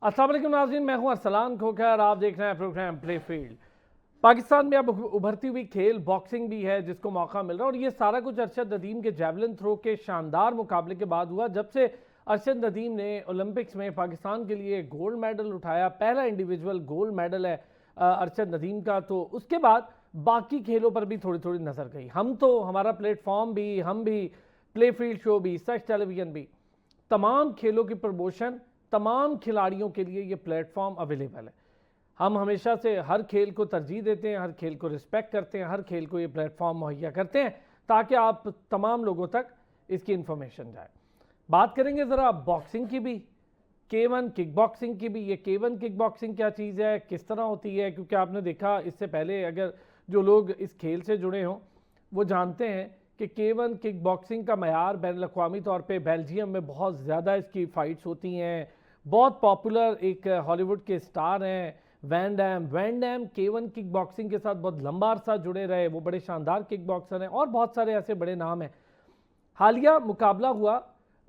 अस्सलाम वालेकुम नाज़रीन, मैं हूं अरसलान खोखर। आप देख रहे हैं प्रोग्राम प्ले फील्ड। पाकिस्तान में अब उभरती हुई खेल बॉक्सिंग भी है जिसको मौका मिल रहा है, और ये सारा कुछ अरशद नदीम के जेवलिन थ्रो के शानदार मुकाबले के बाद हुआ, जब से अरशद नदीम ने ओलंपिक्स में पाकिस्तान के लिए गोल्ड मेडल उठाया। पहला इंडिविजुअल गोल्ड मेडल है अरशद नदीम का। तो उसके बाद बाकी खेलों पर भी थोड़ी थोड़ी नज़र गई। हम तो हमारा प्लेटफॉर्म भी, हम भी प्ले फील्ड शो भी, सच टेलीविज़न भी, तमाम खेलों की प्रमोशन, तमाम खिलाड़ियों के लिए ये प्लेटफॉर्म अवेलेबल है। हम हमेशा से हर खेल को तरजीह देते हैं, हर खेल को रिस्पेक्ट करते हैं, हर खेल को ये प्लेटफॉर्म मुहैया करते हैं ताकि आप तमाम लोगों तक इसकी इन्फॉर्मेशन जाए। बात करेंगे ज़रा बॉक्सिंग की भी, K1 किक बॉक्सिंग की भी। ये K1 किक बॉक्सिंग क्या चीज़ है, किस तरह होती है? क्योंकि आपने देखा इससे पहले, अगर जो लोग इस खेल से जुड़े हों वो जानते हैं कि K1 किक बॉक्सिंग का मयार बैनुल-अक़वामी तौर पे बेल्जियम में बहुत ज़्यादा इसकी फ़ाइट्स होती हैं। बहुत पॉपुलर एक हॉलीवुड के स्टार हैं van dam K1 kick boxing के साथ बहुत लंबा अरसा जुड़े रहे। वो बड़े शानदार किक बॉक्सर हैं और बहुत सारे ऐसे बड़े नाम हैं। हालिया मुकाबला हुआ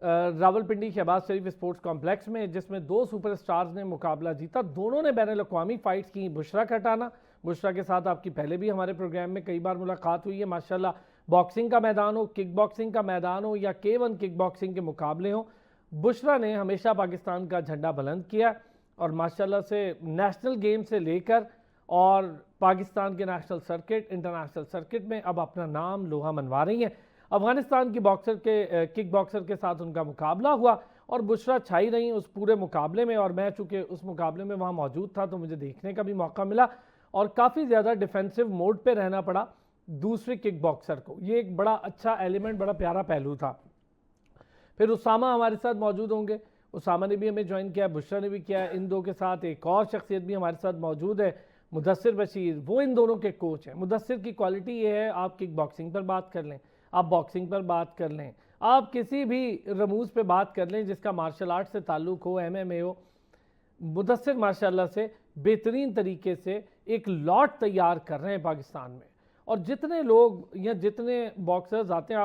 रावलपिंडी शहबाज शरीफ स्पोर्ट्स कॉम्प्लेक्स में, जिसमें दो सुपर स्टार्स ने मुकाबला जीता। दोनों ने बैनुल-अक़वामी फ़ाइट्स की। बुशरा खटाना, बुशरा के साथ आपकी पहले भी हमारे प्रोग्राम में कई बार मुलाकात हुई है माशाल्लाह। बॉक्सिंग का मैदान हो, किक बॉक्सिंग का मैदान हो या K1 किक बॉक्सिंग के मुकाबले हों, बुशरा ने हमेशा पाकिस्तान का झंडा बुलंद किया और माशाल्लाह से नेशनल गेम से लेकर और पाकिस्तान के नेशनल सर्किट, इंटरनेशनल सर्किट में अब अपना नाम लोहा मनवा रही हैं। अफगानिस्तान की किक बॉक्सर के साथ उनका मुकाबला हुआ और बुशरा छाई रही उस पूरे मुकाबले में। और मैं चूँकि उस मुकाबले में वहाँ मौजूद था तो मुझे देखने का भी मौका मिला और काफ़ी ज़्यादा डिफेंसिव मोड पे रहना पड़ा दूसरे किक बॉक्सर को। ये एक बड़ा अच्छा एलिमेंट, बड़ा प्यारा पहलू था। फिर उसामा हमारे साथ मौजूद होंगे। उसामा ने भी हमें ज्वाइन किया, बुशरा ने भी किया। इन दो के साथ एक और शख्सियत भी हमारे साथ मौजूद है, मुदस्सिर बशीर। वो इन दोनों के कोच हैं। मुदस्सिर की क्वालिटी ये है, आप किक बॉक्सिंग पर बात कर लें, आप बॉक्सिंग पर बात कर लें, आप किसी भी रमूज़ पे बात कर लें जिसका मार्शल आर्ट से ताल्लुक़ हो, MMA हो, मुदस्सिर माशाल्लाह से बेहतरीन तरीके से एक लॉट तैयार कर रहे हैं पाकिस्तान में। और जितने लोग या जितने बॉक्सर्स आते हैं,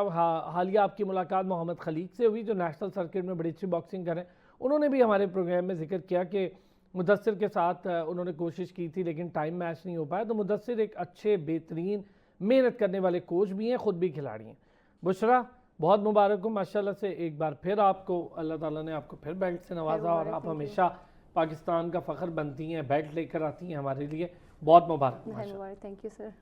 हालिया आपकी मुलाकात मोहम्मद खलीक से हुई जो नेशनल सर्किट में बड़ी अच्छी बॉक्सिंग करें। उन्होंने भी हमारे प्रोग्राम में जिक्र किया कि मुदस्सिर के साथ उन्होंने कोशिश की थी लेकिन टाइम मैच नहीं हो पाया। तो मुदस्सिर एक अच्छे, बेहतरीन, मेहनत करने वाले कोच भी हैं, ख़ुद भी खिलाड़ी हैं। बुशरा, बहुत मुबारक हो माशाल्लाह से। एक बार फिर आपको अल्लाह ताला ने आपको फिर बेल्ट से नवाजा और आप हमेशा पाकिस्तान का फ़ख्र बनती हैं, बेल्ट लेकर आती हैं हमारे लिए। बहुत मुबारक। Thank you sir.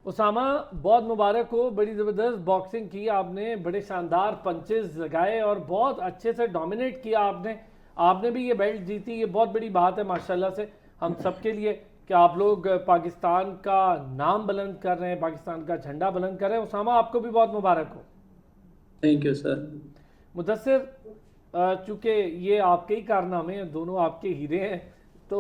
उसामा, बहुत मुबारक हो। बड़ी ज़बरदस्त बॉक्सिंग की आपने, बड़े शानदार पंचेस लगाए और बहुत अच्छे से डोमिनेट किया आपने। आपने भी ये बेल्ट जीती, ये बहुत बड़ी बात है माशाल्लाह से हम सब के लिए कि आप लोग पाकिस्तान का नाम बुलंद कर रहे हैं, पाकिस्तान का झंडा बुलंद कर रहे हैं। उसामा, आपको भी बहुत मुबारक हो। Thank you sir. मुदस्सिर, चूँकि ये आपके ही कारनामे हैं, दोनों आपके हीरे हैं, तो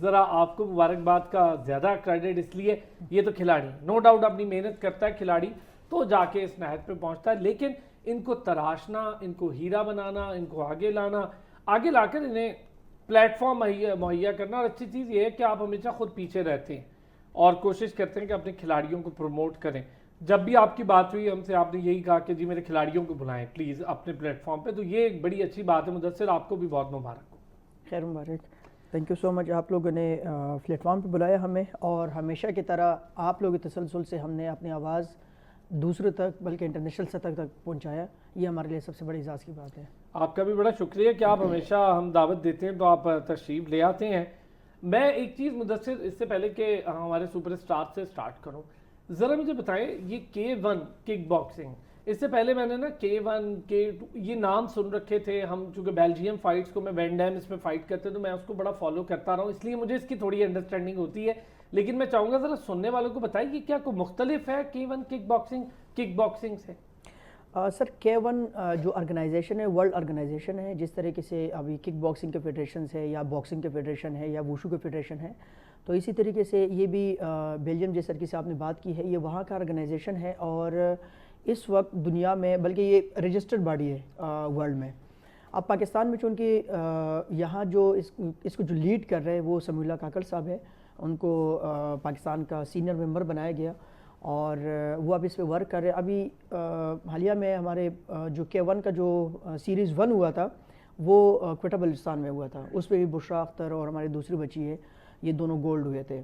ज़रा आपको मुबारकबाद का ज़्यादा क्रेडिट इसलिए, ये तो खिलाड़ी नो डाउट अपनी मेहनत करता है खिलाड़ी, तो जाके इस नहर पे पहुंचता है। लेकिन इनको तराशना, इनको हीरा बनाना, इनको आगे लाना, आगे लाकर इन्हें प्लेटफॉर्म मुहैया करना। और अच्छी चीज़ ये है कि आप हमेशा खुद पीछे रहते हैं और कोशिश करते हैं कि अपने खिलाड़ियों को प्रमोट करें। जब भी आपकी बात हुई हमसे, आपने यही कहा कि जी मेरे खिलाड़ियों को बुलाएं प्लीज़ अपने प्लेटफॉर्म पे। तो ये एक बड़ी अच्छी बात है। मुदस्सिर, आपको भी बहुत मुबारक हो। खैर मुबारक। थैंक यू सो मच, आप लोगों ने प्लेटफॉर्म पे बुलाया हमें और हमेशा की तरह आप लोगों के तसलसल से हमने अपनी आवाज़ दूसरे तक, बल्कि इंटरनेशनल सतह तक पहुंचाया। ये हमारे लिए सबसे बड़ी एजाज़ की बात है। आपका भी बड़ा शुक्रिया कि आप हमेशा हम दावत देते हैं तो आप तशरीफ़ ले आते हैं। मैं एक चीज़ मुदस्सिर, इससे पहले कि हमारे सुपर स्टार से स्टार्ट करूँ, ज़रा मुझे बताएं ये K1 किक बॉक्सिंग, इससे पहले मैंने ना K1 K2 ये नाम सुन रखे थे हम, चूँकि बेल्जियम फ़ाइट्स को मैं वैन डैम इसमें फ़ाइट करते तो मैं उसको बड़ा फॉलो करता रहा हूँ, इसलिए मुझे इसकी थोड़ी अंडरस्टैंडिंग होती है। लेकिन मैं चाहूँगा ज़रा सुनने वालों को बताइए कि क्या कोई मुख्तलिफ है K1 किक बॉक्सिंग से? सर, K1 जो ऑर्गेनाइजेशन है वर्ल्ड ऑर्गेनाइजेशन है। जिस तरीके से अभी किक बॉक्सिंग के फेडरेशन है या बॉक्सिंग के फेडरेशन है या वुशु के फेडरेशन है, तो इसी तरीके से ये भी बेल्जियम जिस तरीके से आपने बात की है, ये वहाँ का ऑर्गेनाइजेशन है और इस वक्त दुनिया में, बल्कि ये रजिस्टर्ड बॉडी है वर्ल्ड में। अब पाकिस्तान में चूँकि यहाँ जो इसको जो लीड कर रहे हैं वो समीउल्लाह काकड़ साहब है, उनको पाकिस्तान का सीनियर मेंबर बनाया गया और वो अब इस पे वर्क कर रहे हैं। अभी हालिया में हमारे जो K1 का जो सीरीज़ 1 हुआ था وہ کوئٹہ بلوچستان میں ہوا تھا. اس پہ بھی بشریٰ اختر اور ہماری دوسری بچی ہے یہ دونوں گولڈ ہوئے تھے.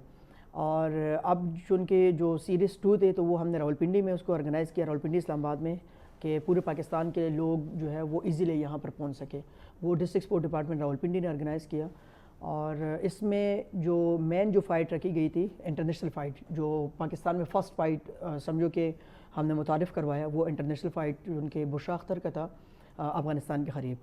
اور اب چونکہ جو سیریز 2 تھے تو وہ ہم نے راولپنڈی میں اس کو آرگنائز کیا, راولپنڈی اسلام آباد میں, کہ پورے پاکستان کے لوگ جو ہے وہ ایزیلی یہاں پر پہنچ سکے. وہ ڈسٹرکٹ اسپورٹ ڈپارٹمنٹ راولپنڈی نے آرگنائز کیا. اور اس میں جو مین جو فائٹ رکھی گئی تھی انٹرنیشنل فائٹ, جو پاکستان میں فرسٹ فائٹ سمجھو کہ ہم نے متعارف کروایا, وہ انٹرنیشنل فائٹ جو ان کے بشریٰ اختر کا تھا افغانستان کے قریب.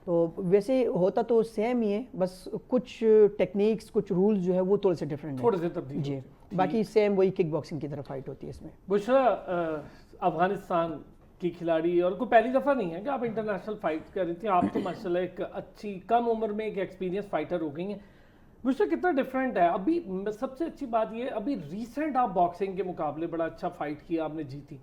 تو ویسے ہوتا تو سیم ہی ہے, بس کچھ ٹیکنیکس کچھ رولز جو ہے وہ تھوڑے سے ڈفرینٹ ہیں, تھوڑے سے تبدیل جی. باقی سیم وہی کک باکسنگ کی طرف فائٹ ہوتی ہے اس میں. بشریٰ افغانستان کی کھلاڑی اور کوئی پہلی دفعہ نہیں ہے کہ آپ انٹرنیشنل فائٹ کر رہی تھیں. آپ تو ماشاءاللہ ایک اچھی کم عمر میں ایک ایکسپیرینس فائٹر ہو گئی ہیں. بشریٰ کتنا ڈفرینٹ ہے ابھی. سب سے اچھی بات یہ ابھی ریسنٹ آپ باکسنگ کے مقابلے بڑا اچھا فائٹ کیا, آپ نے جیتی,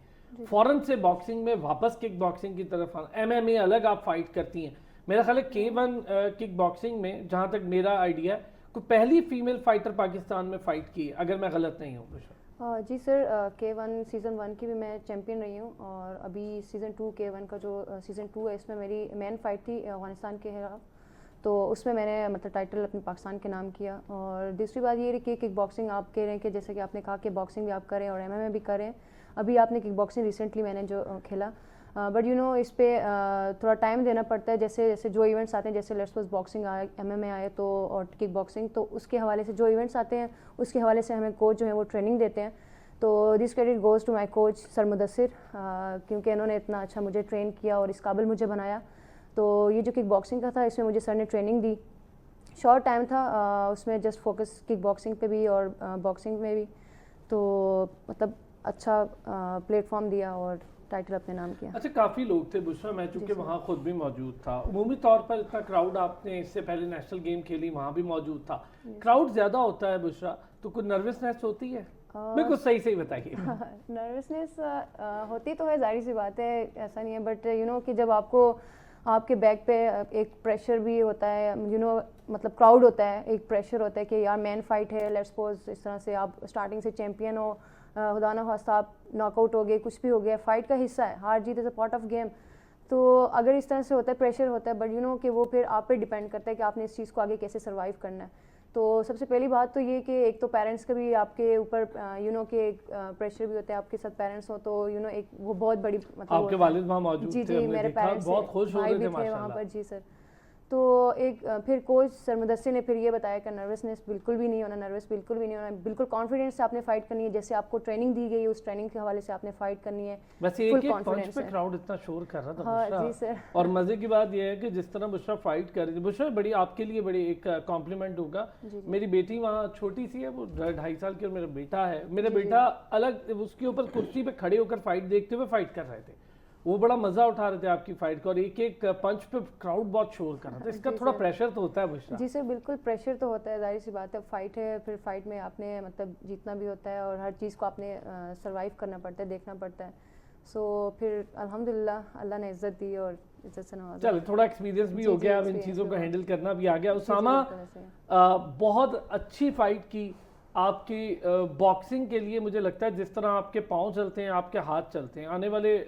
فوراً سے باکسنگ میں واپس کک باکسنگ کی طرف MMA الگ آپ فائٹ کرتی ہیں. میرا خیال ہے K1 کک باکسنگ میں جہاں تک میرا آئیڈیا ہے کوئی پہلی فیمیل فائٹر پاکستان میں فائٹ کی ہے, اگر میں غلط نہیں ہوں. بشریٰ جی سر, K1 سیزن 1 کی بھی میں چیمپئن رہی ہوں, اور ابھی سیزن 2 K1 کا جو سیزن 2 ہے اس میں میری مین فائٹ تھی افغانستان کے خلاف, تو اس میں نے مطلب ٹائٹل اپنے پاکستان کے نام کیا. اور دوسری بات یہ ہے کہ کک باکسنگ آپ کہہ رہے ہیں کہ جیسے کہ آپ نے کہا کہ باکسنگ بھی آپ کریں اور MMA بھی کریں. ابھی آپ نے کک باکسنگ ریسنٹلی میں نے جو کھیلا, بٹ اس پہ تھوڑا ٹائم دینا پڑتا ہے. جیسے جو ایونٹس آتے ہیں, جیسے لیٹس سپوز باکسنگ آئے, MMA آئے تو, اور کک باکسنگ, تو اس کے حوالے سے جو ایونٹس آتے ہیں اس کے حوالے سے ہمیں کوچ جو ہیں وہ ٹریننگ دیتے ہیں. تو this credit goes to my coach sir Mudassar, کیونکہ انہوں نے اتنا اچھا مجھے ٹرین کیا اور اس قابل مجھے بنایا. تو یہ جو کک باکسنگ کا تھا اس میں مجھے سر نے ٹریننگ دی. شارٹ ٹائم تھا اس میں, جسٹ فوکس کک باکسنگ پہ بھی اور باکسنگ میں بھی, تو مطلب اچھا پلیٹ فارم دیا اور ٹائٹل اپنے نام کیا. اچھا, کافی لوگ تھے بشریٰ, میں چونکہ وہاں خود بھی موجود تھا. عمومی طور پر اتنا کراؤڈ, آپ نے اس سے پہلے نیشنل گیم کھیلی وہاں بھی موجود تھا, کراؤڈ زیادہ ہوتا ہے بشریٰ, تو کوئی نروسنیس ہوتی ہے؟ بالکل صحیح بتائیے. نروسنیس ہوتی تو ہے, ظاہر سی بات ہے, ایسا نہیں ہے, بٹ کہ جب آپ کو آپ کے بیک پہ ایک پریشر بھی ہوتا ہے, مطلب کراؤڈ ہوتا ہے, ایک پریشر ہوتا ہے کہ یار مین فائٹ ہے, لیٹس سپوز اس طرح سے آپ اسٹارٹنگ سے چیمپئن ہو, خدا نہ خواستہ آپ ناک آؤٹ ہو گئے, کچھ بھی ہو گیا, فائٹ کا حصہ ہے, ہار جیت از اے پارٹ آف گیم. تو اگر اس طرح سے ہوتا ہے, پریشر ہوتا ہے, بٹ کہ وہ پھر آپ پہ ڈیپینڈ کرتا ہے کہ آپ نے اس چیز کو آگے کیسے سروائیو کرنا ہے. تو سب سے پہلی بات تو یہ کہ ایک تو پیرنٹس کا بھی آپ کے اوپر کہ ایک پریشر بھی ہوتا ہے, آپ کے ساتھ پیرنٹس ہو تو ایک وہ بہت بڑی مطلب آپ کے والد وہاں موجود تھے, جی میرے پیرنٹس بہت خوش ہو رہے تھے وہاں ماشاءاللہ. پر. جی سر, تو ایک پھر کوچ سر مدثر نے پھر یہ بتایا کہ نروسنیس بالکل بھی نہیں ہونا, نروس بالکل بھی نہیں ہونا, بالکل کانفیڈنس سے آپ نے فائٹ کرنی ہے, جیسے آپ کو ٹریننگ دی گئی اس ٹریننگ کے حوالے سے آپ نے فائٹ کرنی ہے. ویسے ایک پنچ پہ کراؤڈ اتنا شور کر رہا تھا بشریٰ, جی سر. اور مزے کی بات یہ ہے کہ جس طرح بشریٰ فائٹ کر رہی تھی, بشریٰ بڑی آپ کے لیے بڑی ایک کمپلیمنٹ ہوگا. میری بیٹی وہاں چھوٹی سی ہے, وہ 2.5 سال کی, اور میرا بیٹا ہے, میرا بیٹا الگ اس کے اوپر کرسی پہ کھڑے ہو کر فائٹ دیکھتے ہوئے فائٹ کر رہے تھے. وہ بڑا مزہ اٹھا رہے تھے آپ کی فائٹ کا, اور ایک پنچ پہ کراؤڈ بہت شور کر رہا تھا. اس کا تھوڑا پریشر تو ہوتا ہے بشریٰ. جی سر, بالکل پریشر تو ہوتا ہے, ظاہر سی بات ہے, فائٹ ہے, پھر فائٹ میں آپ نے مطلب جیتنا بھی ہوتا ہے, اور ہر چیز کو آپ نے سروائیو کرنا پڑتا ہے, دیکھنا پڑتا ہے. سو پھر الحمدللہ اللہ نے عزت دی اور عزت سے نوازا. چلے, تھوڑا ایکسپیرینس بھی ہو گیا, اب ان چیزوں کو ہینڈل کرنا بھی آ گیا. اسامہ, بہت اچھی فائٹ کی آپ کی باکسنگ کے لیے. مجھے لگتا ہے جس طرح آپ کے پاؤں چلتے ہیں, آپ کے ہاتھ چلتے ہیں, آنے والے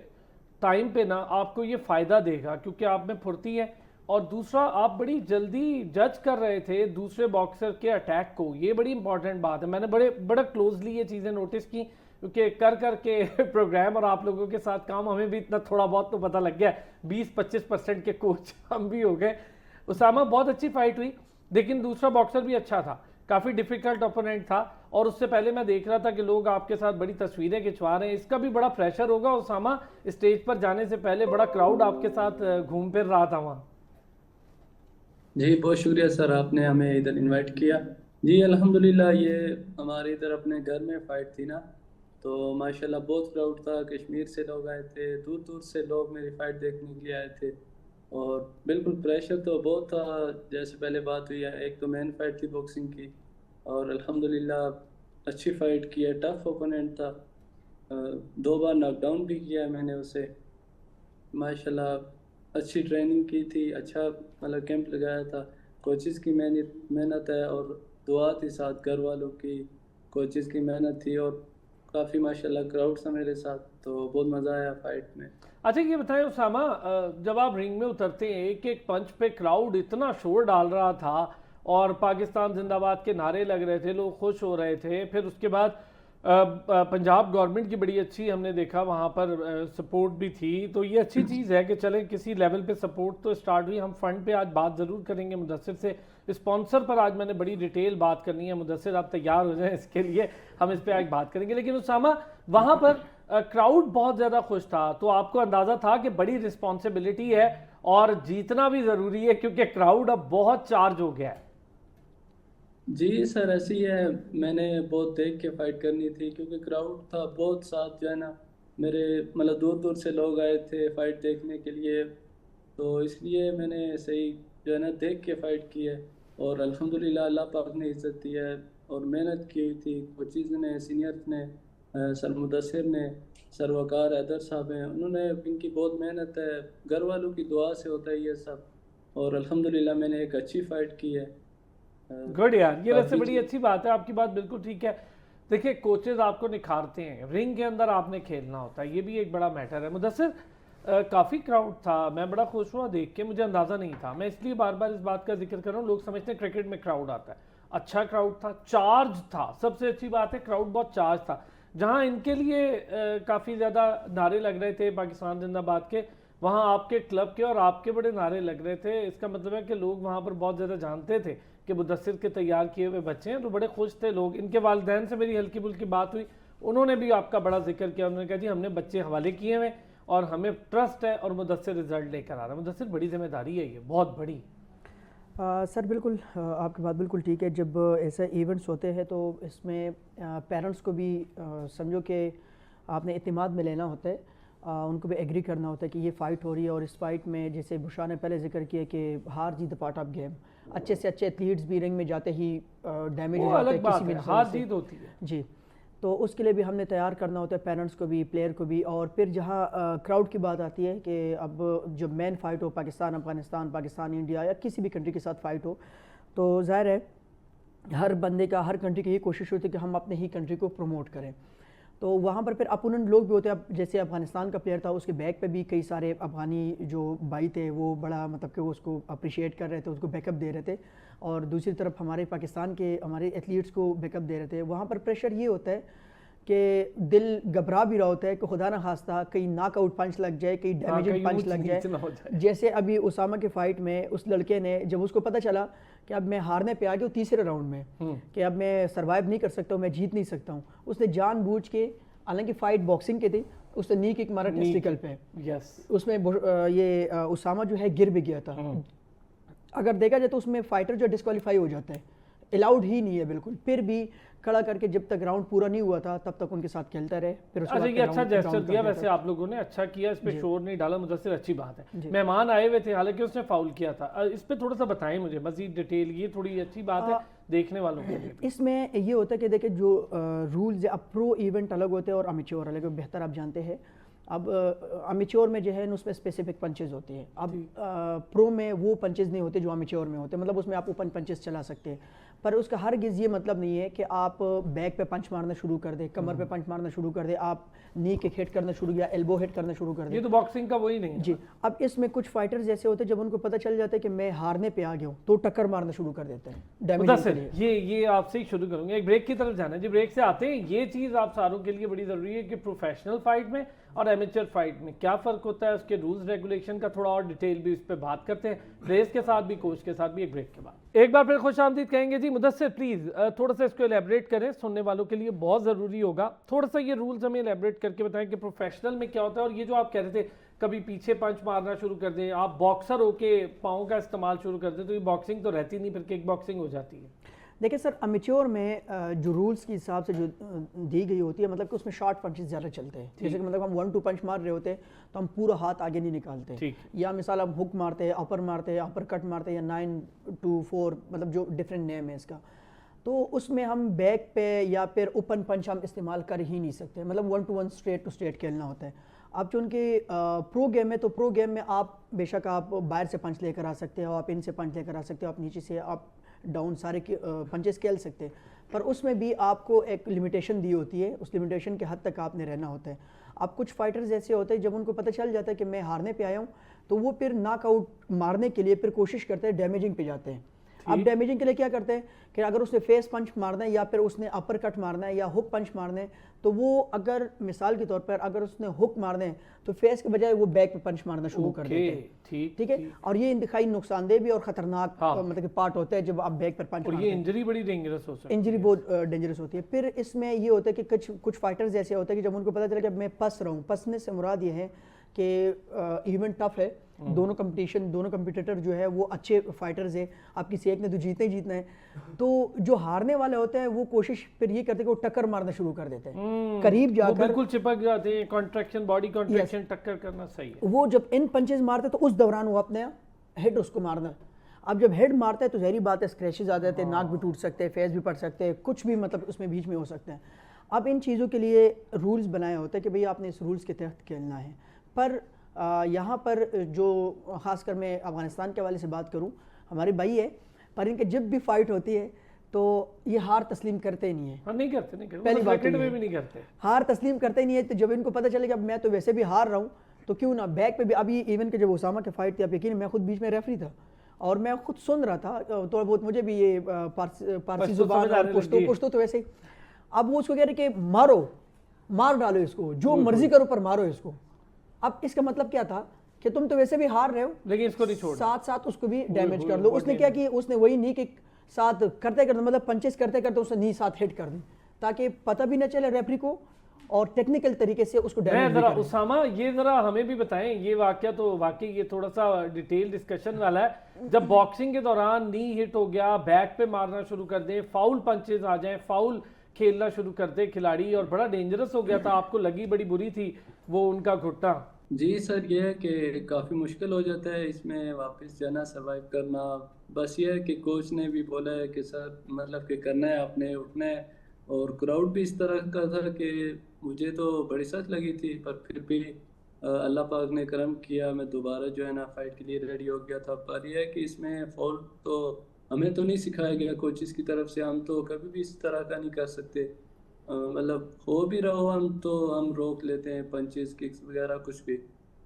ٹائم پہ نا آپ کو یہ فائدہ دے گا, کیونکہ آپ میں پھرتی ہے, اور دوسرا آپ بڑی جلدی جج کر رہے تھے دوسرے باکسر کے اٹیک کو. یہ بڑی امپورٹنٹ بات ہے, میں نے بڑا کلوزلی یہ چیزیں نوٹس کی, کیونکہ کر کے پروگرام اور آپ لوگوں کے ساتھ کام, ہمیں بھی اتنا تھوڑا بہت تو پتہ لگ گیا, 20-25% کے کوچ ہم بھی ہو گئے. اسامہ, بہت اچھی فائٹ ہوئی, لیکن دوسرا باکسر بھی اچھا تھا, کافی ڈیفیکلٹ اوپوننٹ تھا, اور اس سے پہلے میں دیکھ رہا تھا کہ لوگ آپ کے ساتھ بڑی تصویریں کھنچوا رہے ہیں. اس کا بھی بڑا پریشر ہوگا اسامہ, اسٹیج پر جانے سے پہلے بڑا کراؤڈ آپ کے ساتھ گھوم پھر رہا تھا وہاں. جی بہت شکریہ سر, آپ نے ہمیں ادھر انوائٹ کیا. جی الحمدللہ, یہ ہمارے ادھر اپنے گھر میں فائٹ تھی نا, تو ماشاءاللہ بہت کراؤڈ تھا. کشمیر سے لوگ آئے تھے, دور دور سے لوگ میری فائٹ دیکھنے کے لیے آئے تھے, اور بالکل پریشر تو بہت تھا. جیسے پہلے بات ہوئی ہے, ایک تو مین فائٹ تھی باکسنگ کی, اور الحمدللہ اچھی فائٹ کی ہے. ٹف اوپوننٹ تھا, 2 بار ناک ڈاؤن بھی کیا ہے میں نے اسے. ماشاءاللہ اچھی ٹریننگ کی تھی, اچھا مطلب کیمپ لگایا تھا. کوچز کی محنت ہے, اور دعا تھی ساتھ, گھر والوں کی, کوچز کی محنت تھی, اور काफ़ी माशाल्लाह क्राउड था मेरे साथ, तो बहुत मज़ा आया फाइट में। अच्छा ये बताएं उसामा, जब आप रिंग में उतरते हैं एक एक पंच पे क्राउड इतना शोर डाल रहा था और पाकिस्तान जिंदाबाद के नारे लग रहे थे, लोग खुश हो रहे थे, फिर उसके बाद पंजाब गवर्नमेंट की बड़ी अच्छी हमने देखा वहाँ पर सपोर्ट भी थी, तो ये अच्छी चीज़ है कि चलें किसी लेवल पे सपोर्ट तो स्टार्ट हुई। हम फंड पे आज बात ज़रूर करेंगे मुदस्सिर से, स्पॉन्सर पर आज मैंने बड़ी डिटेल बात करनी है। मुदस्सिर आप तैयार हो जाएं इसके लिए, हम इस पर आज बात करेंगे। लेकिन उसामा, वहाँ पर क्राउड बहुत ज़्यादा खुश था, तो आपको अंदाज़ा था कि बड़ी रिस्पॉन्सिबिलिटी है और जीतना भी ज़रूरी है क्योंकि क्राउड अब बहुत चार्ज हो गया है। जी सर, ऐसी है, मैंने बहुत देख के फाइट करनी थी क्योंकि क्राउड था बहुत, साथ जो है ना मेरे मतलब दूर दूर से लोग आए थे फाइट देखने के लिए, तो इसलिए मैंने सही जो है ना देख के फाइट की है। और अल्हम्दुलिल्लाह अल्लाह पाक ने इज़्ज़त दी है और मेहनत की हुई थी कोचिज़ ने, सीनियर्स ने, सर मुदस्सिर ने, सर वकार हैदर साहब हैं, उन्होंने, इनकी बहुत मेहनत है, घर वालों की दुआ से होता है ये सब। और अल्हम्दुलिल्लाह मैंने एक अच्छी फ़ाइट की है। गुड यार, ये वैसे काफ़ी बड़ी अच्छी बात है, आपकी बात बिल्कुल ठीक है। देखिए कोचेज आपको निखारते हैं, रिंग के अंदर आपने खेलना होता है, ये भी एक बड़ा मैटर है। मुदस्सिर, काफ़ी क्राउड था, मैं बड़ा खुश हुआ देख के, मुझे अंदाज़ा नहीं था, मैं इसलिए बार बार इस बात का जिक्र कर रहा हूँ। लोग समझते हैं क्रिकेट में क्राउड आता है, अच्छा क्राउड था, चार्ज था, सबसे अच्छी बात है क्राउड बहुत चार्ज था। जहाँ इनके लिए काफ़ी ज़्यादा नारे लग रहे थे पाकिस्तान जिंदाबाद के, वहाँ आपके क्लब के और आपके बड़े नारे लग रहे थे। इसका मतलब है कि लोग वहाँ पर बहुत ज़्यादा जानते थे कि मुदस्सिर के तैयार किए हुए बच्चे हैं, तो बड़े खुश थे लोग। इनके वालिदैन से मेरी हल्की फुल्की बात हुई, उन्होंने भी आपका बड़ा जिक्र किया, उन्होंने कहा जी हमने बच्चे हवाले किए हुए और हमें ट्रस्ट है और मुदस्सिर रिजल्ट लेकर आ रहा है। मुदस्सिर, बड़ी जिम्मेदारी है ये, बहुत बड़ी। सर बिल्कुल, आपकी बात बिल्कुल ठीक है। जब ऐसे इवेंट्स होते हैं तो इसमें पेरेंट्स को भी समझो कि आपने इत्मीनान में लेना होता है, उनको भी एग्री करना होता है कि ये फ़ाइट हो रही है और इस फाइट में जैसे बुशरा ने पहले जिक्र किया कि हार जीत पार्ट ऑफ गेम, अच्छे से अच्छे एथलीट्स भी रिंग में जाते ही डैमेज हो जाते हैं किसी भी हार जीत होती है जी, तो उसके लिए भी हमने तैयार करना होता है पेरेंट्स को भी, प्लेयर को भी। और फिर जहाँ क्राउड की बात आती है कि अब जब मेन फ़ाइट हो, पाकिस्तान अफ़गानिस्तान, पाकिस्तान इंडिया या किसी भी कंट्री के साथ फ़ाइट हो, तो ज़ाहिर है हर बंदे का, हर कंट्री की ये कोशिश होती है कि हम अपने ही कंट्री को प्रमोट करें। तो वहाँ पर फिर अपोनेंट लोग भी होते हैं। अब जैसे अफ़गानिस्तान का प्लेयर था, उसके बैक पे भी कई सारे अफ़गानी जो भाई थे वो बड़ा मतलब कि उसको अप्रिशिएट कर रहे थे, उसको बैकअप दे रहे थे, और दूसरी तरफ हमारे पाकिस्तान के हमारे एथलीट्स को बैकअप दे रहे थे। वहाँ पर प्रेशर ये होता है कि दिल घबरा भी रहा होता है कि खुदा ना खास्ता कहीं नॉकआउट पंच लग जाए, कहीं डैमेजिंग पंच लग जाए। जैसे अभी उसामा के फाइट में उस लड़के ने, जब उसको पता चला कि अब मैं हारने पे आ गया तीसरे राउंड में, कि अब मैं सर्वाइव नहीं कर सकता हूँ, मैं जीत नहीं सकता हूँ, उसने जानबूझ के, हालांकि फ़ाइट बॉक्सिंग के थी, उसने नी किक मारा टेस्टिकल पे। उसमें ये उसामा जो है गिर भी गया था। अगर देखा जाए तो उसमें फाइटर जो डिस्क्वालीफाई हो जाता है, अलाउड ही नहीं है बिल्कुल, फिर भी खड़ा करके जब तक राउंड पूरा नहीं हुआ था तब तक उनके साथ खेलता रहे। फिर अच्छा, ये अच्छा जेस्चर दिया वैसे आप लोगों ने, अच्छा किया, इस पे शोर नहीं डाला। मुदस्सिर, अच्छी बात है। मेहमान आए हुए थे, हालांकि उसने फाउल किया था, इस पे थोड़ा सा बताएं मुझे मजीद डिटेल, ये थोड़ी अच्छी बात है देखने वालों के लिए। इसमें ये होता है कि देखिए जो रूल्स, अब प्रो इवेंट अलग होते हैं और अमेच्योर अलग, बेहतर आप जानते हैं। अब अमेच्योर में जो है उसमें स्पेसिफिक पंचेस होती हैं। अब प्रो में वो पंचेस नहीं होते जो अमेच्योर में होते, मतलब उसमें आप ओपन पंचेस चला सकते हैं, पर उसका हरगिज़ ये मतलब नहीं है कि आप बैक पे पंच मारना शुरू कर दे, कमर पे पंच मारना शुरू कर दे, आप नी किक हिट करना शुरू या एल्बो हिट करना शुरू कर दे। ये तो बॉक्सिंग का वही नहीं है जी। अब इसमें कुछ फाइटर्स ऐसे होते हैं जब उनको पता चल जाता है कि मैं हारने पे आ गया हूँ तो टक्कर मारना शुरू कर देते हैं डैमेज के लिए। ये आपसे ही शुरू करूंगा, एक ब्रेक की तरफ जाना है जी। ब्रेक से आते हैं, ये चीज़ आप सारों के लिए बड़ी ज़रूरी है कि प्रोफेशनल फाइट में और एमेचर फाइट में क्या फ़र्क होता है, उसके रूल्स रेगुलेशन का थोड़ा और डिटेल भी इस पर बात करते हैं, प्लेयर्स के साथ भी, कोच के साथ भी, एक ब्रेक के बाद। एक बार फिर खुश आमदीद कहेंगे जी। मुदस्सिर प्लीज़ थोड़ा सा इसको एलेबरेट करें, सुनने वालों के लिए बहुत ज़रूरी होगा, थोड़ा सा ये रूल्स हमें एलेबरेट करके बताएं कि प्रोफेशनल में क्या होता है। और ये जो आप कह रहे थे कभी पीछे पंच मारना शुरू कर दें, आप बॉक्सर होके पाँव का इस्तेमाल शुरू कर दें, तो ये बॉक्सिंग तो रहती नहीं, फिर किक बॉक्सिंग हो जाती है। देखिए सर, अमेच्योर में जो रूल्स के हिसाब से जो दी गई होती है, मतलब कि उसमें शॉर्ट पंचेस ज़्यादा चलते हैं। जैसे कि मतलब हम 1-2 पंच मार रहे होते हैं तो हम पूरा हाथ आगे नहीं निकालते, या मिसाल हम हुक मारते हैं, अपर कट मारते हैं, या 9-2-4, मतलब जो डिफरेंट नेम है इसका, तो उसमें हम बैक पे या फिर ओपन पंच हम इस्तेमाल कर ही नहीं सकते, मतलब 1-to-1 स्ट्रेट टू स्ट्रेट खेलना होता है। अब जो उनके प्रो गेम है, तो प्रो गेम में आप बेशक आप बाहर से पंच लेकर आ सकते हो, आप इन से पंच लेकर आ सकते हो, आप नीचे से, आप डाउन सारे पंचेस खेल सकते हैं, पर उसमें भी आपको एक लिमिटेशन दी होती है, उस लिमिटेशन के हद तक आपने रहना होता है। अब कुछ फाइटर्स ऐसे होते हैं जब उनको पता चल जाता है कि मैं हारने पे आया हूँ, तो वो फिर नॉकआउट मारने के लिए फिर कोशिश करते हैं, डैमेजिंग पे जाते हैं। अब डैमेजिंग के लिए क्या करते हैं कि अगर उसने फेस पंच मारना है या फिर उसने अपर कट मारना है या हुक पंच मारना है, तो वो अगर मिसाल के तौर पर अगर उसने हुक मारना है तो फेस के बजाय वो बैक पे पंच मारना शुरू कर देते हैं। ठीक है, और ये इंतहाई नुकसानदेह भी और खतरनाक मतलब कि पार्ट होता है जब आप बैक पर पंच मारते हैं। इंजरी बड़ी डेंजरस हो सकती है, इंजरी बहुत डेंजरस होती है। फिर इसमें ये होता है कि कुछ फाइटर्स ऐसे होते हैं कि जब उनको पता चला कि मैं पस रहा हूँ, पसने से मुराद ये है कि इवेंट टफ है, दोनों कंपटीटर जो है वो अच्छे फाइटर्स हैं, आप किसी एक ने तो जीतना ही जीतना है, तो जो हारने वाले होते हैं वो कोशिश फिर ये करते हैं कि वो टक्कर मारना शुरू कर देते हैं, करीब जाकर बिल्कुल चिपक जाते हैं, कॉन्ट्रैक्शन, बॉडी कॉन्ट्रैक्शन, टक्कर करना सही है। वो जब इन पंचेस मारते तो उस दौरान वो अपने हेड उसको मारना है। अब जब हेड मारता है तो जहरी बात है, स्क्रैचेस आ जाते हैं, नाक भी टूट सकते हैं, फेस भी पड़ सकते हैं, कुछ भी मतलब उसमें बीच में हो सकते हैं। अब इन चीज़ों के लिए रूल्स बनाए होते हैं कि भाई आपने इस रूल्स के तहत खेलना है। पर यहाँ पर जो ख़ासकर मैं अफ़गानिस्तान के हवाले से बात करूँ, हमारे भाई है, पर इनके जब भी फाइट होती है तो ये हार तस्लीम करते ही नहीं है। नहीं करते पहली बात में भी नहीं करते, हार तस्लीम करते ही नहीं है। तो जब इनको पता चले कि अब मैं तो वैसे भी हार रहा हूँ तो क्यों ना बैक पे भी, अभी इवन के जब उसामा की फाइट थी, आप यकीन, मैं खुद बीच में रेफरी था और मैं खुद सुन रहा था, थोड़ा बहुत मुझे भी ये पारसी जुबान और पुश्तो तो वैसे ही। अब वो उसको कह रहे कि मार डालो इसको, जो मर्जी करो पर मारो इसको। अब इसका मतलब क्या था कि तुम तो वैसे भी हार रहे हो, लेकिन इसको नहीं छोड़ना, साथ साथ उसको भी डैमेज कर लो। उसने क्या किया, उसने वही नहीं कि साथ करते करते मतलब पंचेस करते करते उसने नी साथ हिट कर दी, ताकि पता भी न चले रेफरी को और टेक्निकल तरीके से उसको डैमेज भी करें। उसामा, ये जरा हमें भी बताएं, ये वाकया तो वाकई ये थोड़ा सा डिटेल डिस्कशन वाला है। जब बॉक्सिंग के दौरान नी हिट हो गया, बैक पे मारना शुरू कर दें, फाउल पंचेज आ जाएं, फाउल खेलना शुरू कर दे खिलाड़ी, और बड़ा डेंजरस हो गया था, आपको लगी बड़ी बुरी थी वो उनका घुटना? जी सर, ये है कि काफ़ी मुश्किल हो जाता है इसमें वापस जाना, सर्वाइव करना। बस ये है कि कोच ने भी बोला है कि सर मतलब कि करना है, आपने उठना है। और क्राउड भी इस तरह का था कि मुझे तो बड़ी सख्त लगी थी, पर फिर भी अल्लाह पाक ने करम किया, मैं दोबारा जो है ना फाइट के लिए रेडी हो गया था। पर यह है कि इसमें फॉल तो हमें तो नहीं सिखाया गया कोचेस की तरफ से, हम तो कभी भी इस तरह का नहीं कर सकते। मतलब हो भी रहो हम तो हम रोक लेते हैं पंचेस, किक्स वगैरह कुछ भी।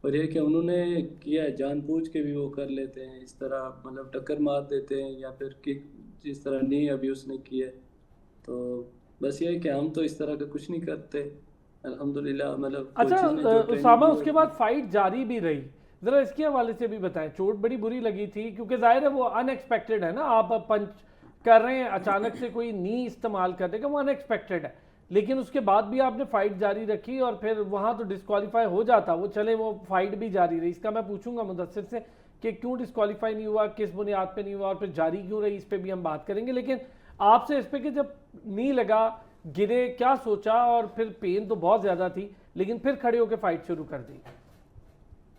पर यह कि उन्होंने किया है, जानबूझ के भी वो कर लेते हैं इस तरह, मतलब टक्कर मार देते हैं या फिर किक जिस तरह नी अभी उसने की है। तो बस ये है कि हम तो इस तरह का कुछ नहीं करते अल्हम्दुलिल्लाह। मतलब अच्छा उसामा, उसके बाद फाइट जारी भी रही, जरा इसके हवाले से भी बताएं। चोट बड़ी बुरी लगी थी, क्योंकि जाहिर है वो अनएक्सपेक्टेड है ना, आप पंच कर रहे हैं, अचानक से कोई नी इस्तेमाल कर देगा, वो अनएक्सपेक्टेड है, लेकिन उसके बाद भी आपने फाइट जारी रखी और फिर वहां तो डिस्क्वालीफाई हो जाता, वो चले वो फाइट भी जारी रही। इसका मैं पूछूंगा मुदस्सिर से कि क्यों डिस्क्वालीफाई नहीं हुआ, किस बुनियाद पे नहीं हुआ और फिर जारी क्यों रही, इस पे भी हम बात करेंगे। लेकिन आपसे इस पे कि जब नी लगा, गिरे, क्या सोचा? और फिर पेन तो बहुत ज्यादा थी, लेकिन फिर खड़े होकर फाइट शुरू कर दी।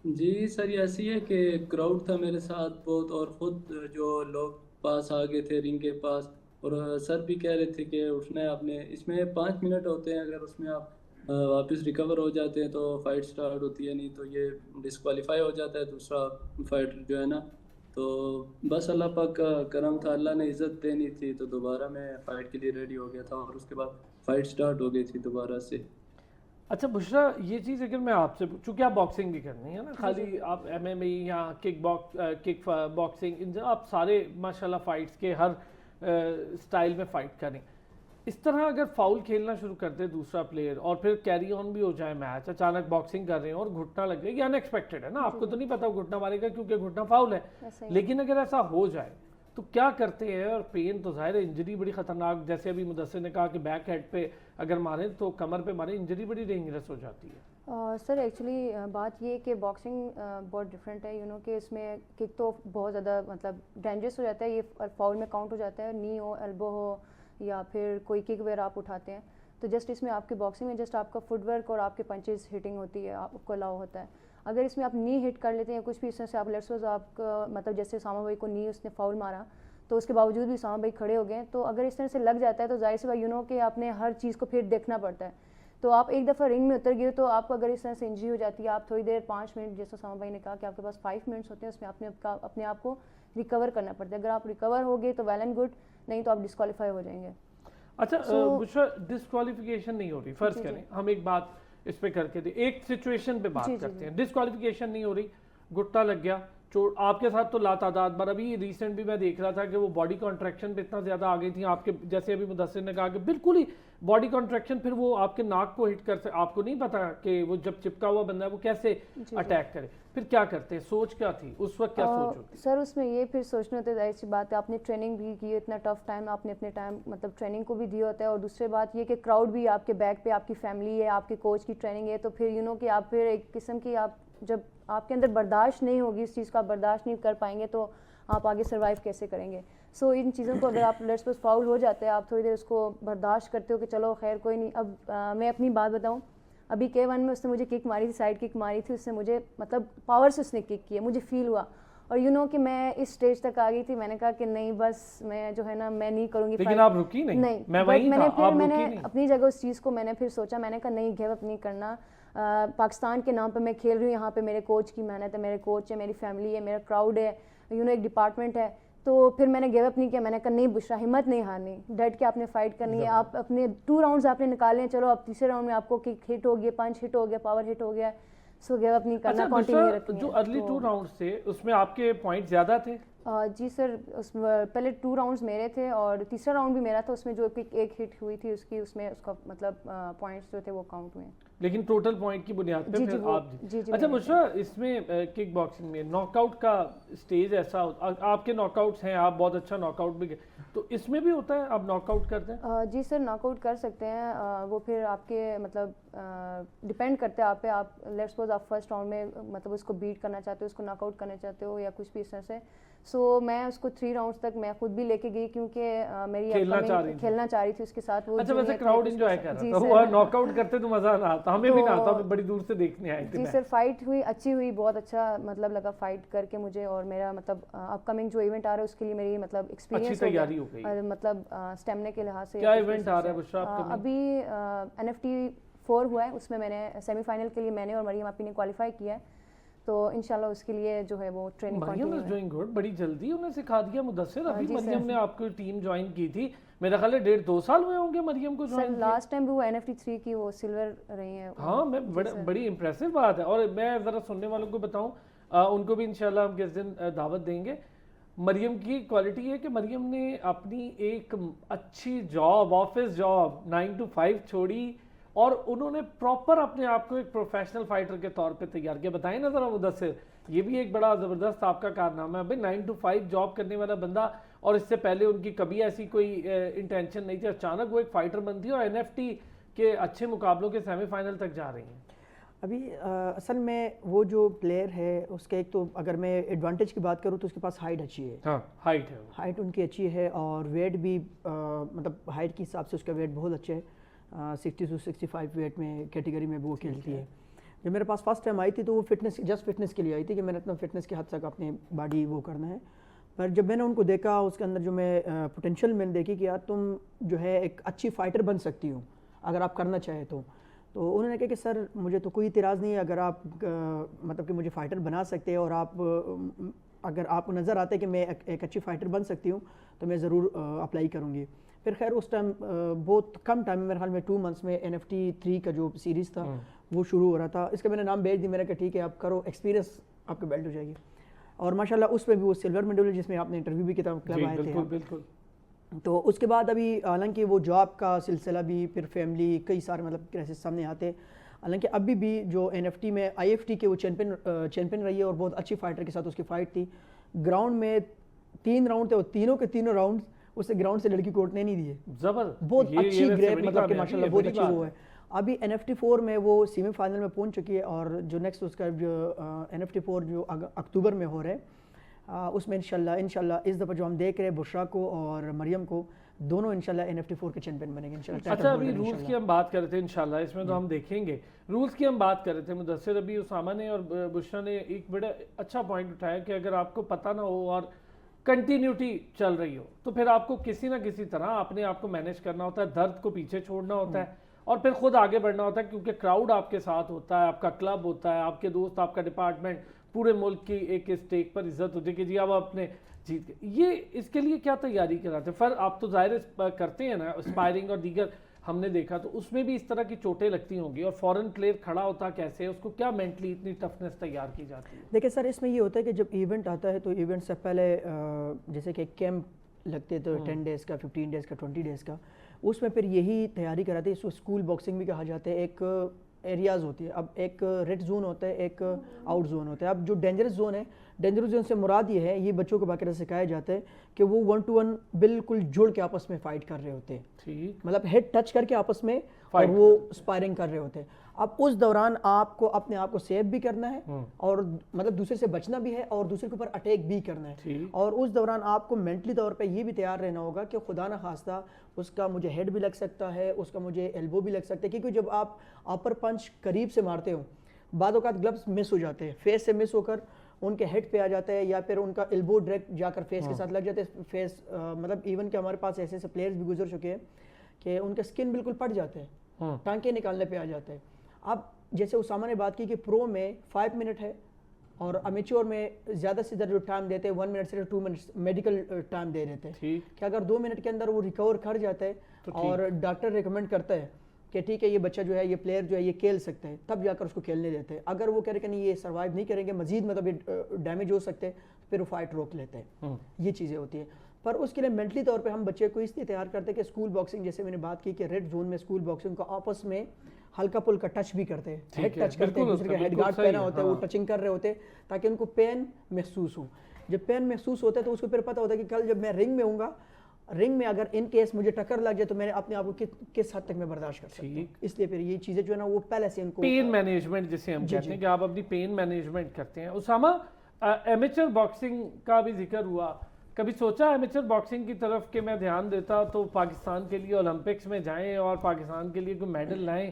जी सर, ये ऐसी है कि क्राउड था मेरे साथ बहुत, और खुद जो लोग पास आ गए थे रिंग के पास, और सर भी कह रहे थे कि उठना है आपने। इसमें 5 मिनट होते हैं, अगर उसमें आप वापस रिकवर हो जाते हैं तो फाइट स्टार्ट होती है, नहीं तो ये डिस्क्वालीफाई हो जाता है दूसरा फाइटर जो है ना। तो बस अल्लाह पाक का करम था, अल्लाह ने इज़्ज़त देनी थी, तो दोबारा मैं फ़ाइट के लिए रेडी हो गया था और उसके बाद फ़ाइट स्टार्ट हो गई थी दोबारा से। अच्छा बुशरा, ये चीज़ अगर मैं आपसे, चूँकि आप बॉक्सिंग भी करनी है ना, खाली आप MMA या किक बॉक्सिंग, आप सारे माशाल्लाह फाइट्स के हर स्टाइल में फ़ाइट करें, इस तरह अगर फाउल खेलना शुरू कर दे दूसरा प्लेयर और फिर कैरी ऑन भी हो जाए मैच, अचानक बॉक्सिंग कर रहे हैं और घुटना लग गया, ये अनएक्सपेक्टेड है ना, आपको तो नहीं पता घुटना मारेगा क्योंकि घुटना फाउल है, लेकिन अगर ऐसा हो जाए तो क्या करते हैं? और पेन तो जाहिर है, इंजरी बड़ी खतरनाक, जैसे अभी मुदस्सिर ने कहा कि बैक हेड पे अगर मारें तो कमर पे मारें, इंजरी बड़ी डेंजरस हो जाती है। सर एक्चुअली बात ये कि बॉक्सिंग बहुत डिफरेंट है, यू नो कि इसमें किक तो बहुत ज़्यादा मतलब डेंजरस हो जाता है, ये फाउल में काउंट हो जाता है, नी हो, एल्बो हो या फिर कोई किक वगैरह आप उठाते हैं, तो जस्ट इसमें आपकी बॉक्सिंग में जस्ट आपका फुटवर्क और आपके पंचेस हिटिंग होती है, आपको अलाउ होता है। अगर इसमें आप नी हिट कर लेते हैं कुछ भी इस तरह से, आप लेट्स सपोज आपका मतलब जैसे उसामा भाई को नी उसने फाउल मारा, तो उसके बावजूद भी उसामा भाई खड़े हो गए, तो अगर इस तरह से लग जाता है तो जाहिर सी बात, यू नो कि आपने हर चीज़ को फिर देखना पड़ता है। तो आप एक दफ़ा रिंग में उतर गए तो आपको अगर इस तरह से इंजरी हो जाती है, आप थोड़ी देर 5 मिनट, जैसे उसामा भाई ने कहा कि आपके पास 5 मिनट्स होते हैं, उसमें अपने आप को रिकवर करना पड़ता है. अगर आप रिकवर हो गए तो वेल एंड गुड, नहीं तो आप डिस्क्वालीफाई हो जाएंगे. अच्छा बुशरा, डिस्क्वालिफिकेशन नहीं हो रही, फर्ज करें हम एक बात इस पे करके थे, एक सिचुएशन पे बात करते हैं, डिस्क्वालिफिकेशन नहीं हो रही, घुट्टा लग गया, चोट आपके साथ तो लातादाद बार, अभी रिसेंट भी मैं देख रहा था कि वो बॉडी कॉन्ट्रैक्शन पे इतना ज़्यादा आ गई थी आपके, जैसे अभी मुदस्सिर ने कहा कि बिल्कुल ही बॉडी कॉन्ट्रैक्शन, फिर वो आपके नाक को हिट कर सकते, आपको नहीं पता कि वो जब चिपका हुआ बंदा है वो कैसे अटैक करे, फिर क्या करते हैं, सोच क्या थी उस वक्त, क्या सोच होती? सर उसमें ये फिर सोचना होता है, जाहिर सी बात है, आपने ट्रेनिंग भी की है, इतना टफ टाइम आपने अपने टाइम मतलब ट्रेनिंग को भी दिया होता है, और दूसरी बात ये कि क्राउड भी आपके बैक पे, आपकी फैमिली है, आपके कोच की ट्रेनिंग है, तो फिर कि आप फिर एक किस्म की, आप जब आपके अंदर बर्दाश्त नहीं होगी, इस चीज़ का बर्दाश्त नहीं कर पाएंगे तो आप आगे सर्वाइव कैसे करेंगे. सो इन चीज़ों को अगर आप लेट्स सपोज फाउल हो जाते हैं, आप थोड़ी देर उसको बर्दाश्त करते हो कि चलो खैर कोई नहीं. अब मैं अपनी बात बताऊं, अभी K1 में उसने मुझे किक मारी थी, साइड किक मारी थी, उसने मुझे मतलब पावर से उसने किक किया, मुझे फील हुआ, और कि मैं इस स्टेज तक आ गई थी, मैंने कहा कि नहीं बस मैं जो है ना मैं नहीं करूँगी. लेकिन आप रुकी नहीं, मैं वहीं था, आप रुकी नहीं. अपनी जगह उस चीज़ को मैंने फिर सोचा, मैंने कहा नहीं गिव अप नहीं करना, पाकिस्तान के नाम पे मैं खेल रही हूँ, यहाँ पे मेरे कोच की मेहनत है, मेरे कोच है, मेरी फैमिली है, मेरा क्राउड है, एक डिपार्टमेंट है. तो फिर मैंने गिव अप नहीं किया, मैंने कहा नहीं बुशरा, हिम्मत नहीं हारनी, डट के आपने फाइट करनी है, आप अपने 2 राउंड्स आपने निकाले हैं, चलो अब तीसरे राउंड में आपको किक हिट हो गया, पंच हिट हो गया, पावर हिट हो गया, सो गिव अप नहीं करना, कंटिन्यू रखनी है. जो अर्ली 2 राउंड्स थे उसमें आपके पॉइंट ज्यादा थे? जी सर, उसमें पहले 2 राउंड्स मेरे थे और तीसरा राउंड भी मेरा था, उसमें जो एक हिट हुई थी उसकी, उसमें उसका मतलब पॉइंट्स जो थे वो काउंट हुए. लेकिन टोटल पॉइंट की बुनियाद पे फिर आप जी. अच्छा बुशरा, इसमें किक बॉक्सिंग में नॉकआउट का स्टेज ऐसा, आपके नॉकआउट्स हैं, आप बहुत अच्छा नॉकआउट भी, तो इसमें भी होता है आप नॉकआउट करते हैं? जी सर, नॉकआउट कर सकते हैं, वो फिर आपके मतलब डिपेंड करते हैं आप पे, आप लेट्स सपोज आप फर्स्ट राउंड में मतलब उसको बीट करना चाहते हो, उसको नॉकआउट करना चाहते हो या कुछ भी इस तरह से. सो मैं उसको 3 राउंड्स तक मैं खुद भी लेके गई, क्योंकि मेरी खेलना चाह रही थी उसके साथ. वो अच्छा वैसे क्राउड एंजॉय कर रहा था, वो नॉकआउट करते तो मजा ना आता, हमें भी ना आता, हमें बड़ी दूर से देखने आए थे. जी सर, फाइट हुई, अच्छी हुई, बहुत अच्छा मतलब लगा फाइट करके मुझे, और मेरा मतलब अपकमिंग जो इवेंट आ रहा है उसके लिए मेरी मतलब एक्सपीरियंस, अच्छी तैयारी हो गई, मतलब स्टेमिना के लिहाज से. क्या इवेंट आ रहा है बुशरा आपका? अभी NFT 4 हुआ है, उसमें मैंने सेमीफाइनल के लिए मैंने और मरियम आपी ने क्वालिफाई किया है, तो इंशाल्लाह उसके लिए जो है वो training Mariam is doing good, बड़ी जल्दी उन्हें सिखा दिया मुदस्सिर. अभी मरियम ने आपकी टीम ज्वाइन की थी, मेरा ख्याल है 1.5-2 साल हुए होंगे मरियम को ज्वाइन किए. लास्ट टाइम भी वो NFT 3 की वो सिल्वर रही है. हाँ, मैं बड़ी इंप्रेसिव बात है. और मैं ज़रा सुनने वालों को बताऊं, उनको भी इंशाल्लाह हम किस दिन दावत देंगे. मरियम की क्वालिटी है कि मरियम ने अपनी एक अच्छी जॉब, ऑफिस जॉब 9 to 5 छोड़ी और उन्होंने प्रॉपर अपने आप को एक प्रोफेशनल फाइटर के तौर पे तैयार किया. बताएं ना ज़रा मुदस्सिर, ये भी एक बड़ा ज़बरदस्त आपका कारनामा है भाई. 9 to 5 जॉब करने वाला बंदा, और इससे पहले उनकी कभी ऐसी कोई इंटेंशन नहीं थी, अचानक वो एक फाइटर बनती है और NFT के अच्छे मुकाबलों के सेमीफाइनल तक जा रही हैं. अभी असल में वो जो प्लेयर है उसके एक तो अगर मैं एडवांटेज की बात करूँ तो उसके पास हाइट अच्छी है. हाँ, हाइट है, हाइट उनकी अच्छी है, और वेट भी मतलब हाइट के हिसाब से उसका वेट बहुत अच्छा है. 60 to 65 वेट में कैटेगरी में वो खेलती है. जब मेरे पास फर्स्ट टाइम आई थी तो वो जस्ट फिटनेस के लिए आई थी कि मैंने अपना फिटनेस के हद तक अपनी बॉडी वो करना है. पर जब मैंने उनको देखा, उसके अंदर जो मैं पोटेंशियल मैंने देखी कि यार तुम जो है एक अच्छी फ़ाइटर बन सकती हो अगर आप करना चाहे तो उन्होंने कहा कि सर मुझे तो कोई इतराज़ नहीं है अगर आप मतलब कि मुझे फ़ाइटर बना सकते हैं, और आप अगर आपको नज़र आता है कि मैं एक अच्छी फ़ाइटर बन सकती हूँ तो मैं ज़रूर अप्लाई करूँगी. फिर खैर उस टाइम बहुत कम टाइम में, मेरे ख्याल में 2 months में NFT 3 का जो सीरीज़ था वो शुरू हो रहा था. इसका मैंने नाम भेज दी, मैंने कहा ठीक है आप करो, एक्सपीरियंस आपका बेल्ट हो जाएगी. और माशाल्लाह उस पर भी वो सिल्वर मेडल जिसमें आपने इंटरव्यू भी किया, क्लब आए थे. बिल्कुल. तो उसके बाद अभी हालांकि वो जॉब का सिलसिला भी, फिर फैमिली, कई सारे मतलब क्राइसिस सामने आते. हालांकि अभी भी जो NFT में IFT के वो चैंपियन रही है और बहुत अच्छी फाइटर के साथ उसकी फ़ाइट थी. ग्राउंड में 3 राउंड थे और तीनों के तीनों राउंड उसे ग्राउंड से लड़की को उठने नहीं दिए. जबरदस्त, बहुत अच्छी ग्रेप, मतलब कि माशाल्लाह बहुत अच्छी वो है. अभी NFT 4 में वो सेमीफाइनल में पहुंच चुकी है, और जो नेक्स्ट उसका जो NFT 4 जो अक्टूबर में हो रहा है उसमें इंशाल्लाह इस दफ़ा जो हम देख रहे हैं बुशरा को और मरियम को, दोनों इंशाल्लाह NFT 4 के चैंपियन बनेंगे इंशाल्लाह. अच्छा, अभी रूल्स की हम बात कर रहे थे, इंशाल्लाह इसमें तो हम देखेंगे. रूल्स की हम बात कर रहे थे मुदस्सिर, अभी उसामा ने और बुशरा ने एक बड़ा अच्छा पॉइंट उठाया कि अगर आपको पता ना हो और कंटिन्यूटी चल रही हो तो फिर आपको किसी ना किसी तरह अपने आप को मैनेज करना होता है, दर्द को पीछे छोड़ना होता है और फिर खुद आगे बढ़ना होता है, क्योंकि क्राउड आपके साथ होता है, आपका क्लब होता है, आपके दोस्त, आपका डिपार्टमेंट, पूरे मुल्क की एक स्टेक पर इज्जत होती है कि जी अब अपने جیت گئے. یہ اس کے لیے کیا تیاری کراتے ہیں؟ آپ تو ظاہر کرتے ہیں نا اسپائرنگ اور دیگر، ہم نے دیکھا تو اس میں بھی اس طرح کی چوٹیں لگتی ہوں گی، اور فوراً پلیئر کھڑا ہوتا کیسے ہے، اس کو کیا مینٹلی اتنی ٹفنس تیار کی جاتی ہے؟ دیکھیں سر، اس میں یہ ہوتا ہے کہ جب ایونٹ آتا ہے تو ایونٹ سے پہلے جیسے کہ کیمپ لگتے تو 10 ڈیز کا، 15 ڈیز کا، 20 ڈیز کا، اس میں پھر یہی تیاری کراتے ہیں. اس کو اسکول باکسنگ بھی کہا جاتا ہے. ایک ایریاز ہوتی ہے، اب ایک ریڈ زون ہوتا ہے، ایک آؤٹ زون ہوتا ہے. اب جو ڈینجرس زون ہے، ڈینجرس زون سے مراد یہ ہے، یہ بچوں کو باقاعدہ سکھایا جاتا ہے کہ وہ 1 to 1 بالکل جڑ کے آپس میں فائٹ کر رہے ہوتے ہیں. ٹھیک، مطلب ہیڈ ٹچ کر کے آپس میں اور وہ اسپائرنگ کر رہے ہوتے ہیں. اب اس دوران آپ کو اپنے آپ کو سیو بھی کرنا ہے، اور مطلب دوسرے سے بچنا بھی ہے، اور دوسرے کے اوپر اٹیک بھی کرنا ہے. اور اس دوران آپ کو مینٹلی طور پہ یہ بھی تیار رہنا ہوگا کہ خدا نہ خواستہ اس کا مجھے ہیڈ بھی لگ سکتا ہے، اس کا مجھے ایلبو بھی لگ سکتا ہے. کیونکہ جب آپ اپر پنچ قریب سے مارتے ہو، بعد اوقات گلوز مس ہو جاتے ہیں، فیس سے مس ہو کر ان کے ہیڈ پہ آ جاتا ہے، یا پھر ان کا ایلبو ڈائریکٹ جا کر فیس کے ساتھ لگ جاتے ہیں. فیس مطلب ایون کہ ہمارے پاس ایسے پلیئرز بھی گزر چکے ہیں کہ ان کا سکن بالکل پھٹ جاتے ہیں، ٹانکے نکالنے پہ آ جاتے ہیں. اب جیسے اسامہ نے بات کی کہ پرو میں 5 منٹ ہے، اور امیچور میں زیادہ سے زیادہ جو ٹائم دیتے ہیں 1 منٹ سے 2 منٹ میڈیکل ٹائم دے دیتے ہیں کہ اگر 2 منٹ کے اندر وہ ریکور کر جاتا ہے اور ڈاکٹر ریکمینڈ کرتا ہے کہ ٹھیک ہے یہ بچہ جو ہے، یہ پلیئر جو ہے یہ کھیل سکتا ہے، تب جا کر اس کو کھیلنے دیتے ہیں. اگر وہ کہہ رہے کہ نہیں یہ سروائیو نہیں کریں گے، مزید مطلب یہ ڈیمیج ہو سکتے ہیں، پھر وہ فائٹ روک لیتے ہیں. یہ چیزیں ہوتی ہیں. پر اس کے لیے مینٹلی طور پہ ہم بچے کو اس لیے تیار کرتے ہیں کہ اسکول باکسنگ، جیسے میں نے بات کی کہ ریڈ زون میں اسکول باکسنگ کو آپس میں ہلکا پھلکا ٹچ بھی کرتے ہیں، ہیڈ ٹچ کرتے ہیں، دوسرے کا ہیڈ گارڈ پہنا ہوتا ہے، وہ ٹچنگ کر رہے ہوتے ہیں تاکہ ان کو پین محسوس ہو. جب پین محسوس ہوتا ہے تو اس کو پھر پتہ ہوتا ہے کہ کل جب میں رنگ میں ہوں گا، رنگ میں اگر ان کیس مجھے ٹکر لگ جائے تو میں اپنے آپ کو کس حد تک میں برداشت کر سکتا ہوں. اس لیے پھر یہ چیزیں جو ہے نا وہ پہلے سے ان کو پین مینجمنٹ جسے ہم کہتے ہیں کہ آپ اپنی پین مینجمنٹ کرتے ہیں. اسامہ، ایمیچر باکسنگ کا بھی ذکر ہوا، کبھی سوچا ایمیچر باکسنگ کی طرف کہ میں دھیان دیتا تو پاکستان کے لیے اولمپکس میں جائیں اور پاکستان کے لیے کوئی میڈل لائیں؟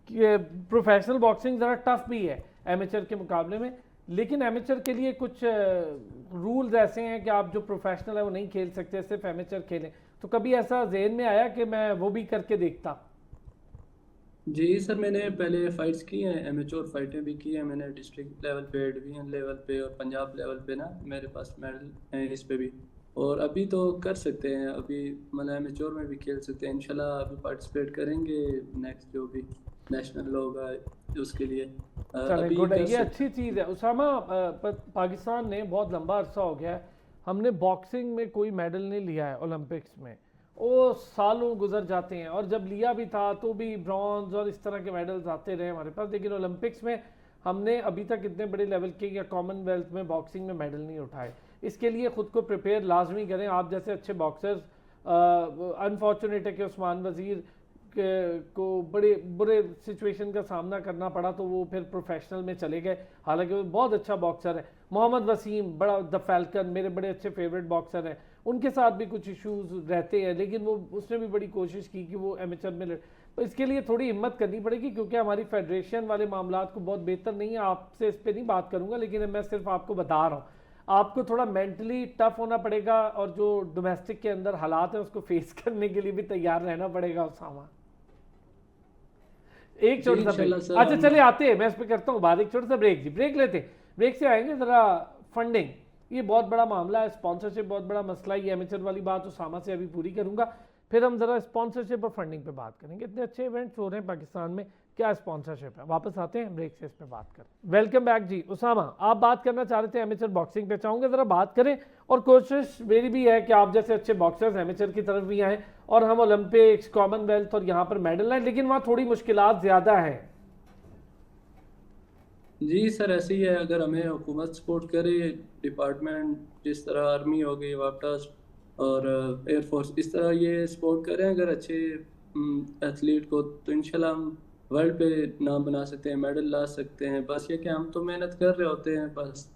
کہ پروفیشنل باکسنگ ذرا ٹف بھی ہے ایمیچر کے مقابلے میں، لیکن ایمیچر کے لیے کچھ رولز ایسے ہیں کہ آپ جو پروفیشنل ہے وہ نہیں کھیل سکتے، صرف ایمیچر کھیلیں. تو کبھی ایسا ذہن میں آیا کہ میں وہ بھی کر کے دیکھتا؟ جی سر، میں نے پہلے فائٹس کی ہیں، ایمیچور فائٹیں بھی کی ہیں میں نے، ڈسٹرکٹ لیول پہ، ڈویژن لیول پہ اور پنجاب لیول پہ نا میرے پاس میڈل ہیں اس پہ بھی. اور ابھی تو کر سکتے ہیں، ابھی مطلب ایمیچور میں بھی کھیل سکتے ہیں انشاءاللہ. ابھی پارٹیسپیٹ کریں گے نیکسٹ جو بھی نیشنل ہوگا اس کے لیے. یہ اچھی چیز ہے. اسامہ، پاکستان نے بہت لمبا عرصہ ہو گیا ہے، ہم نے باکسنگ میں کوئی میڈل نہیں لیا ہے اولمپکس میں. وہ سالوں گزر جاتے ہیں، اور جب لیا بھی تھا تو بھی برونز اور اس طرح کے میڈلز آتے رہے ہمارے پاس، لیکن اولمپکس میں ہم نے ابھی تک اتنے بڑے لیول کے یا کامن ویلتھ میں باکسنگ میں میڈل نہیں اٹھائے. اس کے لیے خود کو پریپیئر لازمی کریں. آپ جیسے اچھے باکسرز، انفارچونیٹ ہے کہ عثمان وزیر کو بڑے برے سچویشن کا سامنا کرنا پڑا تو وہ پھر پروفیشنل میں چلے گئے، حالانکہ وہ بہت اچھا باکسر ہے. محمد وسیم، بڑا دا فیلکن، میرے بڑے اچھے فیوریٹ باکسر ہیں. ان کے ساتھ بھی کچھ ایشوز رہتے ہیں، لیکن اس نے بھی بڑی کوشش کی کہ وہ ایمیچر میں تو اس کے لیے تھوڑی ہمت کرنی پڑے گی، کیونکہ ہماری فیڈریشن والے معاملات کو بہت بہتر نہیں ہے. آپ سے اس پہ نہیں بات کروں گا، لیکن میں صرف آپ کو بتا رہا ہوں آپ کو تھوڑا مینٹلی ٹف ہونا پڑے گا، اور جو ڈومیسٹک کے اندر حالات ہیں اس کو فیس کرنے کے لیے بھی تیار رہنا پڑے گا. اسامہ، ایک چھوٹا سا بریک. اچھا چلے آتے ہیں، میں اس پہ کرتا ہوں بات. ایک چھوٹا سا بریک، جی بریک لیتے ہیں. بریک سے آئیں گے ذرا فنڈنگ، یہ بہت بڑا معاملہ ہے، اسپانسرشپ بہت بڑا مسئلہ. یہ ایمیچر والی بات اسامہ سے ابھی پوری کروں گا، پھر ہم ذرا اسپانسرشپ اور فنڈنگ پہ بات کریں گے. اتنے اچھے ایونٹس ہو رہے ہیں پاکستان میں، کیا اسپانسرشپ ہے؟ واپس آتے ہیں بریک سے اس پہ بات کریں. Welcome back. جی اسامہ، آپ بات کرنا چاہ رہے تھے ایمیچر باکسنگ پہ، چاہوں گے ذرا بات کریں، اور کوشش میری بھی ہے کہ آپ جیسے اچھے باکسرز ایمیچر کی طرف بھی آئیں اور ہم اولمپکس، کامن ویلتھ اور یہاں پر میڈل لائیں، لیکن وہاں تھوڑی مشکلات زیادہ ہیں. جی سر، ایسے ہی ہے. اگر ہمیں حکومت سپورٹ کرے، ڈپارٹمنٹ جس طرح آرمی ہو گئی، واپٹاس اور ایئر فورس، اس طرح یہ سپورٹ کریں اگر اچھے ایتھلیٹ کو، تو انشاءاللہ ہم ورلڈ پہ نام بنا سکتے ہیں، میڈل لا سکتے ہیں. بس یہ کہ ہم تو محنت کر رہے ہوتے ہیں، بس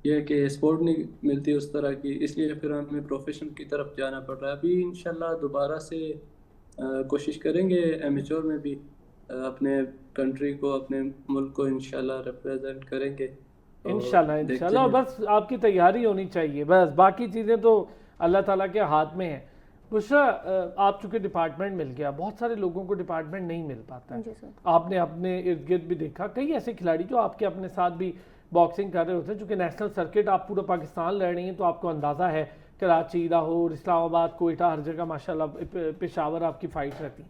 یہ کہ سپورٹ نہیں ملتی اس طرح کی، اس لیے پھر ہمیں پروفیشن کی طرف جانا پڑ رہا ہے. ابھی انشاءاللہ دوبارہ سے کوشش کریں گے ایمیچور میں بھی اپنے کنٹری کو، اپنے ملک کو انشاءاللہ ریپریزنٹ کریں گے انشاءاللہ. اور بس آپ کی تیاری ہونی چاہیے، بس باقی چیزیں تو اللہ تعالیٰ کے ہاتھ میں ہیں. بشرا، آپ چونکہ ڈپارٹمنٹ مل گیا، بہت سارے لوگوں کو ڈپارٹمنٹ نہیں مل پاتا ہے. آپ نے اپنے ارد گرد بھی دیکھا کئی ایسے کھلاڑی جو آپ کے اپنے ساتھ بھی बॉक्सिंग कर रहे होते हैं, चूँकि नेशनल सर्किट आप पूरा पाकिस्तान लड़ रही हैं तो आपको अंदाज़ा है कराची, लाहौर, इस्लामाबाद, कोयटा, हर जगह माशाल्लाह, पेशावर आपकी फ़ाइट रहती है।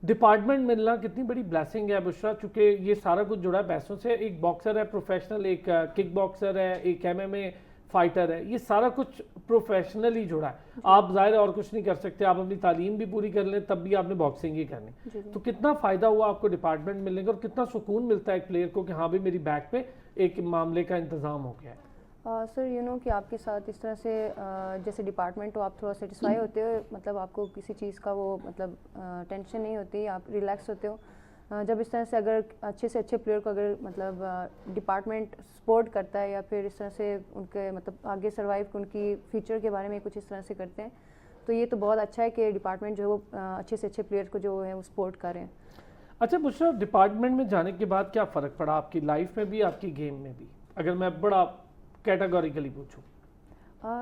डिपार्टमेंट मिलना कितनी बड़ी ब्लेसिंग है बुशरा, चूँकि ये सारा कुछ जुड़ा है पैसों से। एक बॉक्सर है प्रोफेशनल, एक किक बॉक्सर है, एक MMA फाइटर है, ये सारा कुछ प्रोफेशनली जुड़ा है। आप ज़ाहिर और कुछ नहीं कर सकते, आप अपनी तालीम भी पूरी कर लें तब भी आपने बॉक्सिंग ही करनी। तो कितना फ़ायदा हुआ आपको डिपार्टमेंट मिलने का और कितना सुकून मिलता है एक प्लेयर को कि हाँ भाई मेरी बैक पे एक मामले का इंतज़ाम हो गया है? सर यू नो कि आपके साथ इस तरह से जैसे डिपार्टमेंट हो, आप थोड़ा सेटिस्फाई होते हो, मतलब आपको किसी चीज़ का वो मतलब टेंशन नहीं होती, आप रिलैक्स होते हो। जब इस तरह से अगर अच्छे से अच्छे प्लेयर को अगर मतलब डिपार्टमेंट सपोर्ट करता है या फिर इस तरह से उनके मतलब आगे सर्वाइव उनकी फ्यूचर के बारे में कुछ इस तरह से करते हैं, तो ये तो बहुत अच्छा है कि डिपार्टमेंट जो है वो अच्छे से अच्छे प्लेयर को जो है वो सपोर्ट कर रहे हैं। अच्छा बुशरा, डिपार्टमेंट में जाने के बाद क्या फ़र्क पड़ा आपकी लाइफ में भी, आपकी गेम में भी, अगर मैं बड़ा कैटेगोरिकली पूछूं?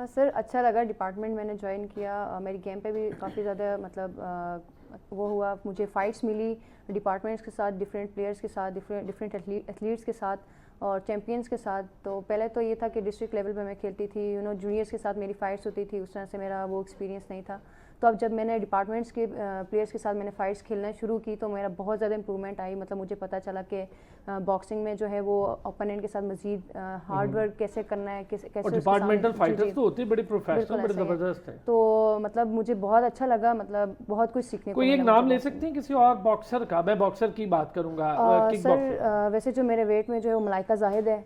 सर अच्छा लगा, डिपार्टमेंट मैंने ज्वाइन किया, मेरी गेम पे भी काफ़ी ज़्यादा मतलब वो हुआ, मुझे फ़ाइट्स मिली डिपार्टमेंट्स के साथ, डिफरेंट प्लेयर्स के साथ, डिफरेंट एथलीट्स के साथ और चैम्पियंस के साथ। तो पहले तो ये था कि डिस्ट्रिक्ट लेवल पे मैं खेलती थी, यू नो जूनियर्स के साथ मेरी फ़ाइट्स होती थी, उस तरह से मेरा वो एक्सपीरियंस नहीं था। तो अब जब मैंने डिपार्टमेंट्स के प्लेयर्स के साथ मैंने फ़ाइट्स खेलना शुरू की तो मेरा बहुत ज़्यादा इंप्रूवमेंट आई, मतलब मुझे पता चला कि बॉक्सिंग में जो है वो ओपोनेंट के साथ मज़ीद हार्ड वर्क कैसे करना है, कैसे और डिपार्टमेंटल फाइटर्स तो होते हैं बड़े प्रोफेशनल, बड़े ज़बरदस्त हैं। तो मतलब मुझे बहुत अच्छा लगा, मतलब बहुत कुछ सीखने को कोई एक मिला नाम मुझे ले सकते हैं किसी और बॉक्सर का? मैं बॉक्सर की बात करूंगा, किक सर बॉक्सर। वैसे जो मेरे वेट में जो है वो मलाइका जाहिद है,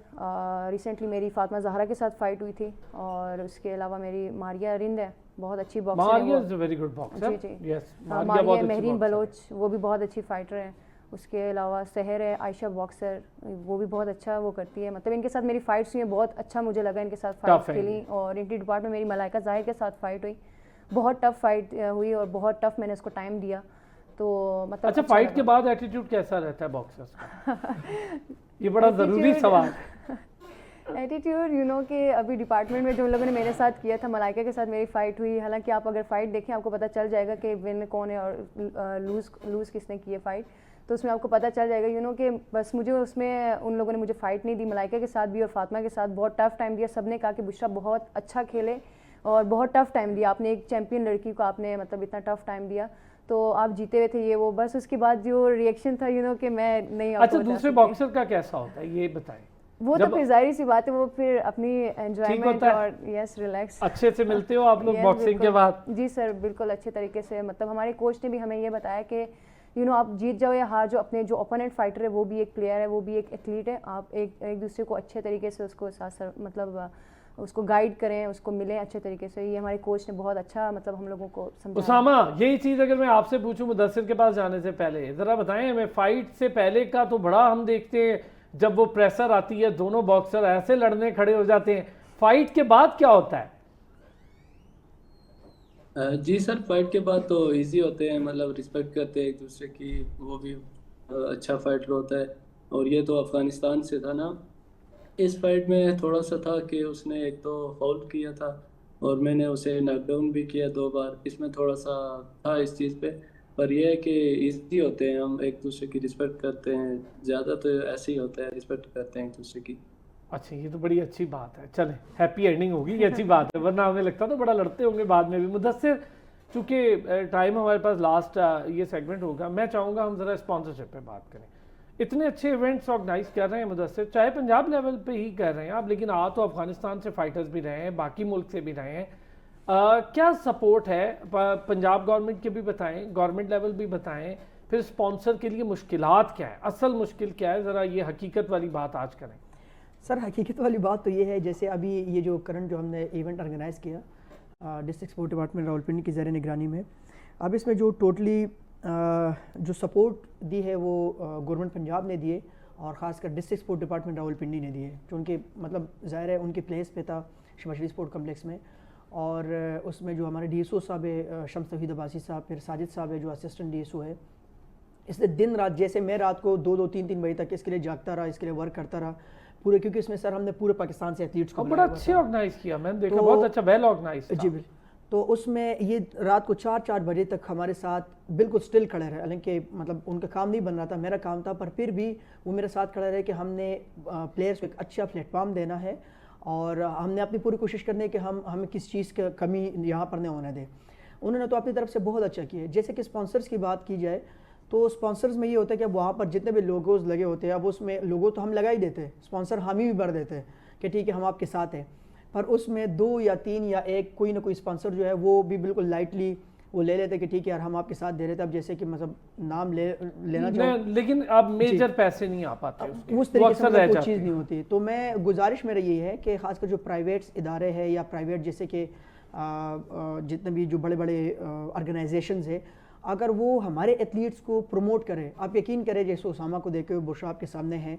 रिसेंटली मेरी फातिमा जहरा के साथ फाइट हुई थी, और उसके अलावा मेरी मारिया अरिंद है, बहुत अच्छी बॉक्सर है मारिया वो। Is a very good boxer. जी जी यस, मारिया बहुत अच्छी महरीन boxer है। बलोच, वो भी बहुत अच्छी फाइटर है। उसके अलावा सहर है, आयशा बॉक्सर, वो भी बहुत अच्छा वो करती है, मतलब इनके साथ मेरी फाइट्स हुई हैं, बहुत अच्छा मुझे लगा इनके साथ फाइट है खेली। और इंटी डिपार्टमेंट मेरी मलाइका जाहिद के साथ फाइट हुई, बहुत टफ फाइट हुई और बहुत टफ मैंने उसको टाइम दिया, तो मतलब अच्छा फाइट के बाद एटीट्यूड कैसा रहता है बॉक्सर्स का? ये बड़ा ज़रूरी सवाल। एटीट्यूड यू नो कि अभी डिपार्टमेंट में जो लोगों ने मेरे साथ किया था, मलाइका के साथ मेरी फ़ाइट हुई, हालांकि आप अगर फ़ाइट देखें आपको पता चल जाएगा कि विन कौन है और लूज़ किसने की है फ़ाइट, तो उसमें आपको पता चल जाएगा यू नो कि बस मुझे उसमें उन लोगों ने मुझे फ़ाइट नहीं दी, मलाइका के साथ भी और फातिमा के साथ बहुत टफ़ टाइम दिया। सब ने कहा कि बुशरा बहुत अच्छा खेले और बहुत टफ़ टाइम दिया आपने, एक चैम्पियन लड़की को आपने मतलब इतना टफ़ टाइम दिया, तो आप जीते हुए थे, ये वो। बस उसके बाद जो रिएक्शन था यू नो कि मैं नहीं। अच्छा दूसरे बॉक्सर का कैसा होता है ये बताएं? वो तो फिर जाहिर सी बात है, वो फिर अपनी एंजॉयमेंट और यस रिलैक्स अच्छे से मिलते हो आप लोग बॉक्सिंग के बाद? जी सर बिल्कुल अच्छे तरीके से, मतलब हमारे कोच ने भी हमें ये बताया कि यू नो आप जीत जाओ या हार जाओ, अपने जो ओपोनेंट फाइटर है वो भी एक प्लेयर है, वो भी एक एथलीट है, आप एक दूसरे को अच्छे तरीके से उसको साथ मतलब उसको गाइड करें, उसको मिलें अच्छे तरीके से। ये हमारे कोच ने बहुत अच्छा मतलब हम लोगों को समझाया। उसामा, यही चीज़ अगर मैं आपसे पूछूं मुदस्सिर के पास जाने से पहले, ज़रा बताएं हमें, फाइट से पहले का तो बड़ा हम देखते हैं जब वो प्रेशर आती है दोनों बॉक्सर ऐसे लड़ने खड़े हो जाते हैं, फाइट के बाद क्या होता है? जी सर, फाइट के बाद तो इजी होते हैं, मतलब रिस्पेक्ट करते हैं एक दूसरे की, वो भी अच्छा फाइटर होता है। और ये तो अफ़गानिस्तान से था ना, इस फाइट में थोड़ा सा था कि उसने एक तो फाउल किया था और मैंने उसे नॉकडाउन भी किया 2 बार, इसमें थोड़ा सा था इस चीज़ पे। पर यह है कि इजी होते हैं, हम एक दूसरे की रिस्पेक्ट करते हैं, ज़्यादा तो ऐसे ही होता है, रिस्पेक्ट करते हैं एक दूसरे की। अच्छा ये तो बड़ी अच्छी बात है, चलें हैप्पी एंडिंग होगी, ये अच्छी बात है, वरना हमें लगता तो बड़ा लड़ते होंगे बाद में भी। मुदस्सिर, चूँकि टाइम हमारे पास लास्ट ये सेगमेंट होगा, मैं चाहूँगा हम ज़रा स्पॉन्सरशिप पे बात करें। इतने अच्छे इवेंट्स ऑर्गेनाइज कर रहे हैं मुदस्सिर, चाहे पंजाब लेवल पे ही कर रहे हैं आप, लेकिन आ तो अफगानिस्तान से फाइटर्स भी रहे हैं, बाकी मुल्क से भी रहे हैं, क्या सपोर्ट है पंजाब गवर्नमेंट के भी बताएं, गवर्नमेंट लेवल भी बताएं, फिर स्पॉन्सर के लिए मुश्किलात क्या है, असल मुश्किल क्या है, ज़रा ये हकीकत वाली बात आज करें। सर हकीकत वाली बात तो ये है, जैसे अभी ये जो करंट जो हमने इवेंट ऑर्गेनाइज़ किया डिस्ट्रिक्ट स्पोर्ट डिपार्टमेंट रावलपिंडी की ज़ेर निगरानी में, अब इसमें जो टोटली जो सपोर्ट दी है वो गवर्नमेंट पंजाब ने दिए और ख़ासकर डिस्ट्रिक्ट स्पोर्ट डिपार्टमेंट रावलपिंडी ने दिए, जो उनके मतलब ज़ाहिर है उनके प्लेस पे था शमशरी स्पोर्ट कम्प्लेक्स में। और उसमें जो हमारे DSO साहब है शम्स तौहीद अब्बासी साहब, फिर साजिद साहब है जो असिस्टेंट DSO है, इसलिए दिन रात, जैसे मैं रात को 2-2, 3-3 बजे तक इसके लिए जागता रहा, इसके लिए वर्क करता रहा पूरे, क्योंकि इसमें सर हमने पूरे पाकिस्तान से एथलीट्स को बड़ा अच्छे ऑर्गेनाइज किया, मैंने देखा बहुत अच्छा वेल ऑर्गेनाइज। जी बिल्कुल। تو اس میں یہ رات کو 4 بجے تک ہمارے ساتھ بالکل سٹل کھڑے رہے، حالانکہ مطلب ان کا کام نہیں بن رہا تھا، میرا کام تھا، پر پھر بھی وہ میرے ساتھ کھڑے رہے کہ ہم نے پلیئرس کو ایک اچھا پلیٹ فارم دینا ہے اور ہم نے اپنی پوری کوشش کرنی ہے کہ ہمیں کس چیز کا کمی یہاں پر نہ ہونے دیں۔ انہوں نے تو اپنی طرف سے بہت اچھا کیا ہے۔ جیسے کہ اسپانسرز کی بات کی جائے تو اسپانسرز میں یہ ہوتا ہے کہ وہاں پر جتنے بھی لوگوز لگے ہوتے ہیں، اب اس میں لوگو تو ہم لگا ہی دیتے ہیں، اسپانسر ہم ہی بھی بھر دیتے ہیں کہ ٹھیک ہے ہم آپ کے ساتھ ہیں، پر اس میں 2 یا 3 یا 1 کوئی نہ کوئی اسپانسر جو ہے وہ بھی بالکل لائٹلی وہ لے لیتے کہ ٹھیک ہے یار ہم آپ کے ساتھ دے رہے تھے۔ اب جیسے کہ مطلب نام لینا چاہوں، لیکن اب میجر پیسے نہیں آ پاتے اس طریقے سے کوئی چیز نہیں ہوتی۔ تو میں گزارش میرا یہ ہے کہ خاص کر جو پرائیویٹس ادارے ہیں یا پرائیویٹ جیسے کہ جتنے بھی جو بڑے بڑے آرگنائزیشنز ہیں، اگر وہ ہمارے ایتھلیٹس کو پروموٹ کرے، آپ یقین کریں جیسے اسامہ کو دیکھے ہوئے بشرا آپ کے سامنے ہیں،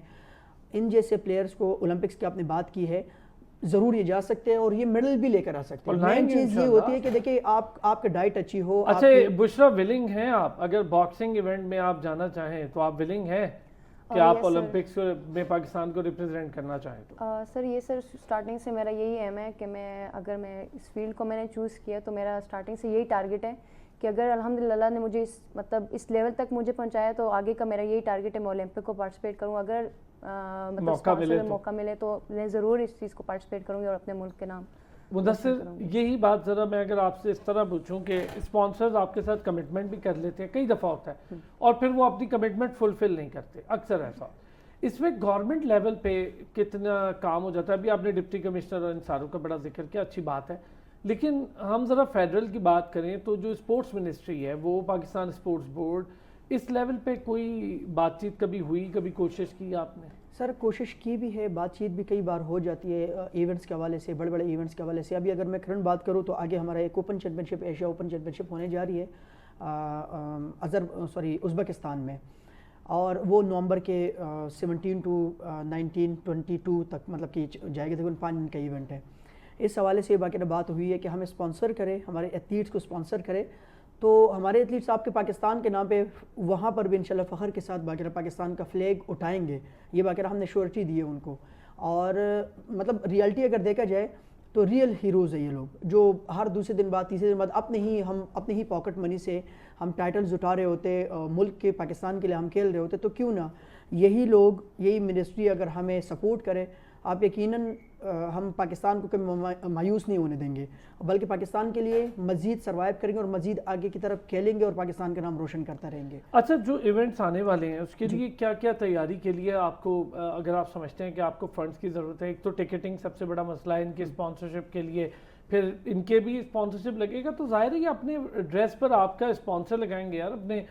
ان جیسے پلیئرز کو اولمپکس کی آپ نے بات کی ہے، ضرور یہ جا سکتے ہیں اور یہ میڈل بھی لے کر آ سکتے ہیں۔ مین چیز یہ ہوتی ہے کہ دیکھیں آپ کا ڈائٹ اچھی ہو۔ اچھا بشرا ولنگ ہیں آپ، اگر باکسنگ ایونٹ میں آپ جانا چاہیں تو آپ ولنگ ہیں کہ آپ اولمپکس میں پاکستان کو ریپرزینٹ کرنا چاہیں تو؟ سر یہ سر اسٹارٹنگ سے میرا یہی ایم ہے کہ اگر میں اس فیلڈ کو میں نے چوز کیا تو میرا اسٹارٹنگ سے یہی ٹارگیٹ ہے کہ اگر الحمدللہ اللہ نے مجھے اس لیول تک مجھے پہنچایا تو آگے کا میرا یہی ٹارگیٹ ہے میں اولمپک کو پارٹیسپیٹ کروں۔ اگر موقع ملے تو میں ضرور اس چیز کو پارٹیسپیٹ کروں گی اور اپنے ملک کے نام۔ مدثر یہی بات ذرا میں اگر آپ سے اس طرح پوچھوں کہ اسپانسرز آپ کے ساتھ کمٹمنٹ بھی کر لیتے ہیں، کئی دفعہ ہوتا ہے، اور پھر وہ اپنی کمٹمنٹ فلفل نہیں کرتے، اکثر ایسا۔ اس میں گورنمنٹ لیول پہ کتنا کام ہو جاتا ہے؟ ابھی آپ نے ڈپٹی کمشنر اور ان ساروں کا بڑا ذکر کیا، اچھی بات ہے، لیکن ہم ذرا فیڈرل کی بات کریں تو جو اسپورٹس منسٹری ہے وہ پاکستان اسپورٹس بورڈ، اس لیول پہ کوئی بات چیت کبھی ہوئی، کبھی کوشش کی آپ نے؟ سر کوشش کی بھی ہے، بات چیت بھی کئی بار ہو جاتی ہے ایونٹس کے حوالے سے، بڑے بڑے ایونٹس کے حوالے سے۔ ابھی اگر میں کرنٹ بات کروں تو آگے ہمارا ایک اوپن چیمپئن شپ، ایشیا اوپن چیمپئن شپ ہونے جا رہی ہے ازبکستان میں، اور وہ نومبر کے 17 to 19 22 تک مطلب کہ جائے گا، تقریباً 5 دن کا ایونٹ ہے۔ اس حوالے سے باقاعدہ بات ہوئی ہے کہ ہمیں اسپانسر کرے، ہمارے ایتھلیٹس کو اسپانسر کرے، تو ہمارے ایتھلیٹس آپ کے پاکستان کے نام پہ وہاں پر بھی انشاءاللہ فخر کے ساتھ باقاعدہ پاکستان کا فلیگ اٹھائیں گے، یہ باقاعدہ ہم نے شیورٹی دی ہے ان کو۔ اور مطلب ریالٹی اگر دیکھا جائے تو ریئل ہیروز ہیں یہ لوگ، جو ہر دوسرے دن بعد تیسرے دن بعد اپنے ہی پاکٹ منی سے ہم ٹائٹلز اٹھا رہے ہوتے، ملک کے پاکستان کے لیے ہم کھیل رہے ہوتے، تو کیوں نہ یہی لوگ، یہی منسٹری اگر ہمیں سپورٹ کرے، آپ یقیناً ہم پاکستان کو کبھی مایوس نہیں ہونے دیں گے، بلکہ پاکستان کے لیے مزید سروائیو کریں گے اور مزید آگے کی طرف کھیلیں گے اور پاکستان کا نام روشن کرتا رہیں گے۔ اچھا جو ایونٹس آنے والے ہیں اس کے لیے کیا کیا تیاری کے لیے آپ کو، اگر آپ سمجھتے ہیں کہ آپ کو فنڈز کی ضرورت ہے؟ ایک تو ٹکٹنگ سب سے بڑا مسئلہ ہے ان کی اسپانسرشپ کے لیے، پھر ان کے بھی اسپانسرشپ لگے گا، تو ظاہر ہے یہ اپنے ڈریس پر آپ کا اسپانسر لگائیں گے یار، اپنے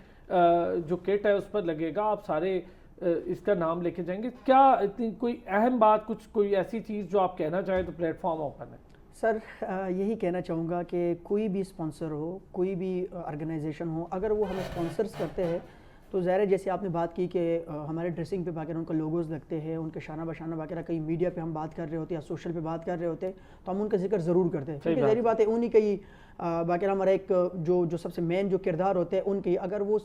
جو کٹ ہے اس پر لگے گا، آپ سارے اس کا نام لے کے جائیں گے۔ کیا اتنی کوئی اہم بات، کوئی ایسی چیز جو آپ کہنا چاہیں تو پلیٹ فارم اوپن ہے؟ سر یہی کہنا چاہوں گا کہ کوئی بھی اسپانسر ہو، کوئی بھی آرگنائزیشن ہو، اگر وہ ہمیں اسپانسرز کرتے ہیں تو ظاہر ہے جیسے آپ نے بات کی کہ ہمارے ڈریسنگ پہ باقاعدہ ان کا لوگوز لگتے ہیں، ان کے شانہ بشانہ باقاعدہ کئی میڈیا پہ ہم بات کر رہے ہوتے ہیں یا سوشل پہ بات کر رہے ہوتے ہیں تو ہم ان کا ذکر ضرور کرتے ہیں، کیونکہ ظاہری بات ہے انہی کئی باقاعدہ ہمارا ایک جو سب سے مین جو کردار ہوتے ہیں ان کی، اگر وہ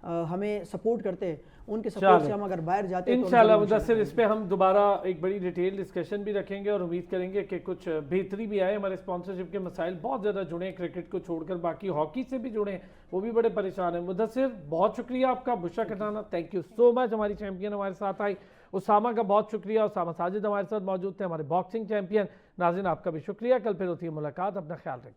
ہمیں سپورٹ کرتے ہیں، ان کے سپورٹ سے ہم اگر باہر جاتے ہیں تو انشاءاللہ مدثر اس پہ ہم دوبارہ ایک بڑی ڈیٹیل ڈسکشن بھی رکھیں گے اور امید کریں گے کہ کچھ بہتری بھی آئے۔ ہمارے اسپانسرشپ کے مسائل بہت زیادہ جڑے ہیں، کرکٹ کو چھوڑ کر باقی ہاکی سے بھی جڑے ہیں، وہ بھی بڑے پریشان ہیں۔ مدثر بہت شکریہ آپ کا، بشرا کٹانہ تھینک یو سو مچ، ہماری چیمپئن ہمارے ساتھ آئی۔ اسامہ کا بہت شکریہ، اسامہ ساجد ہمارے ساتھ موجود تھے، ہمارے باکسنگ چیمپئن۔ ناظرین آپ کا بھی شکریہ، کل پھر ہوتی ہے ملاقات، اپنا خیال رکھیں۔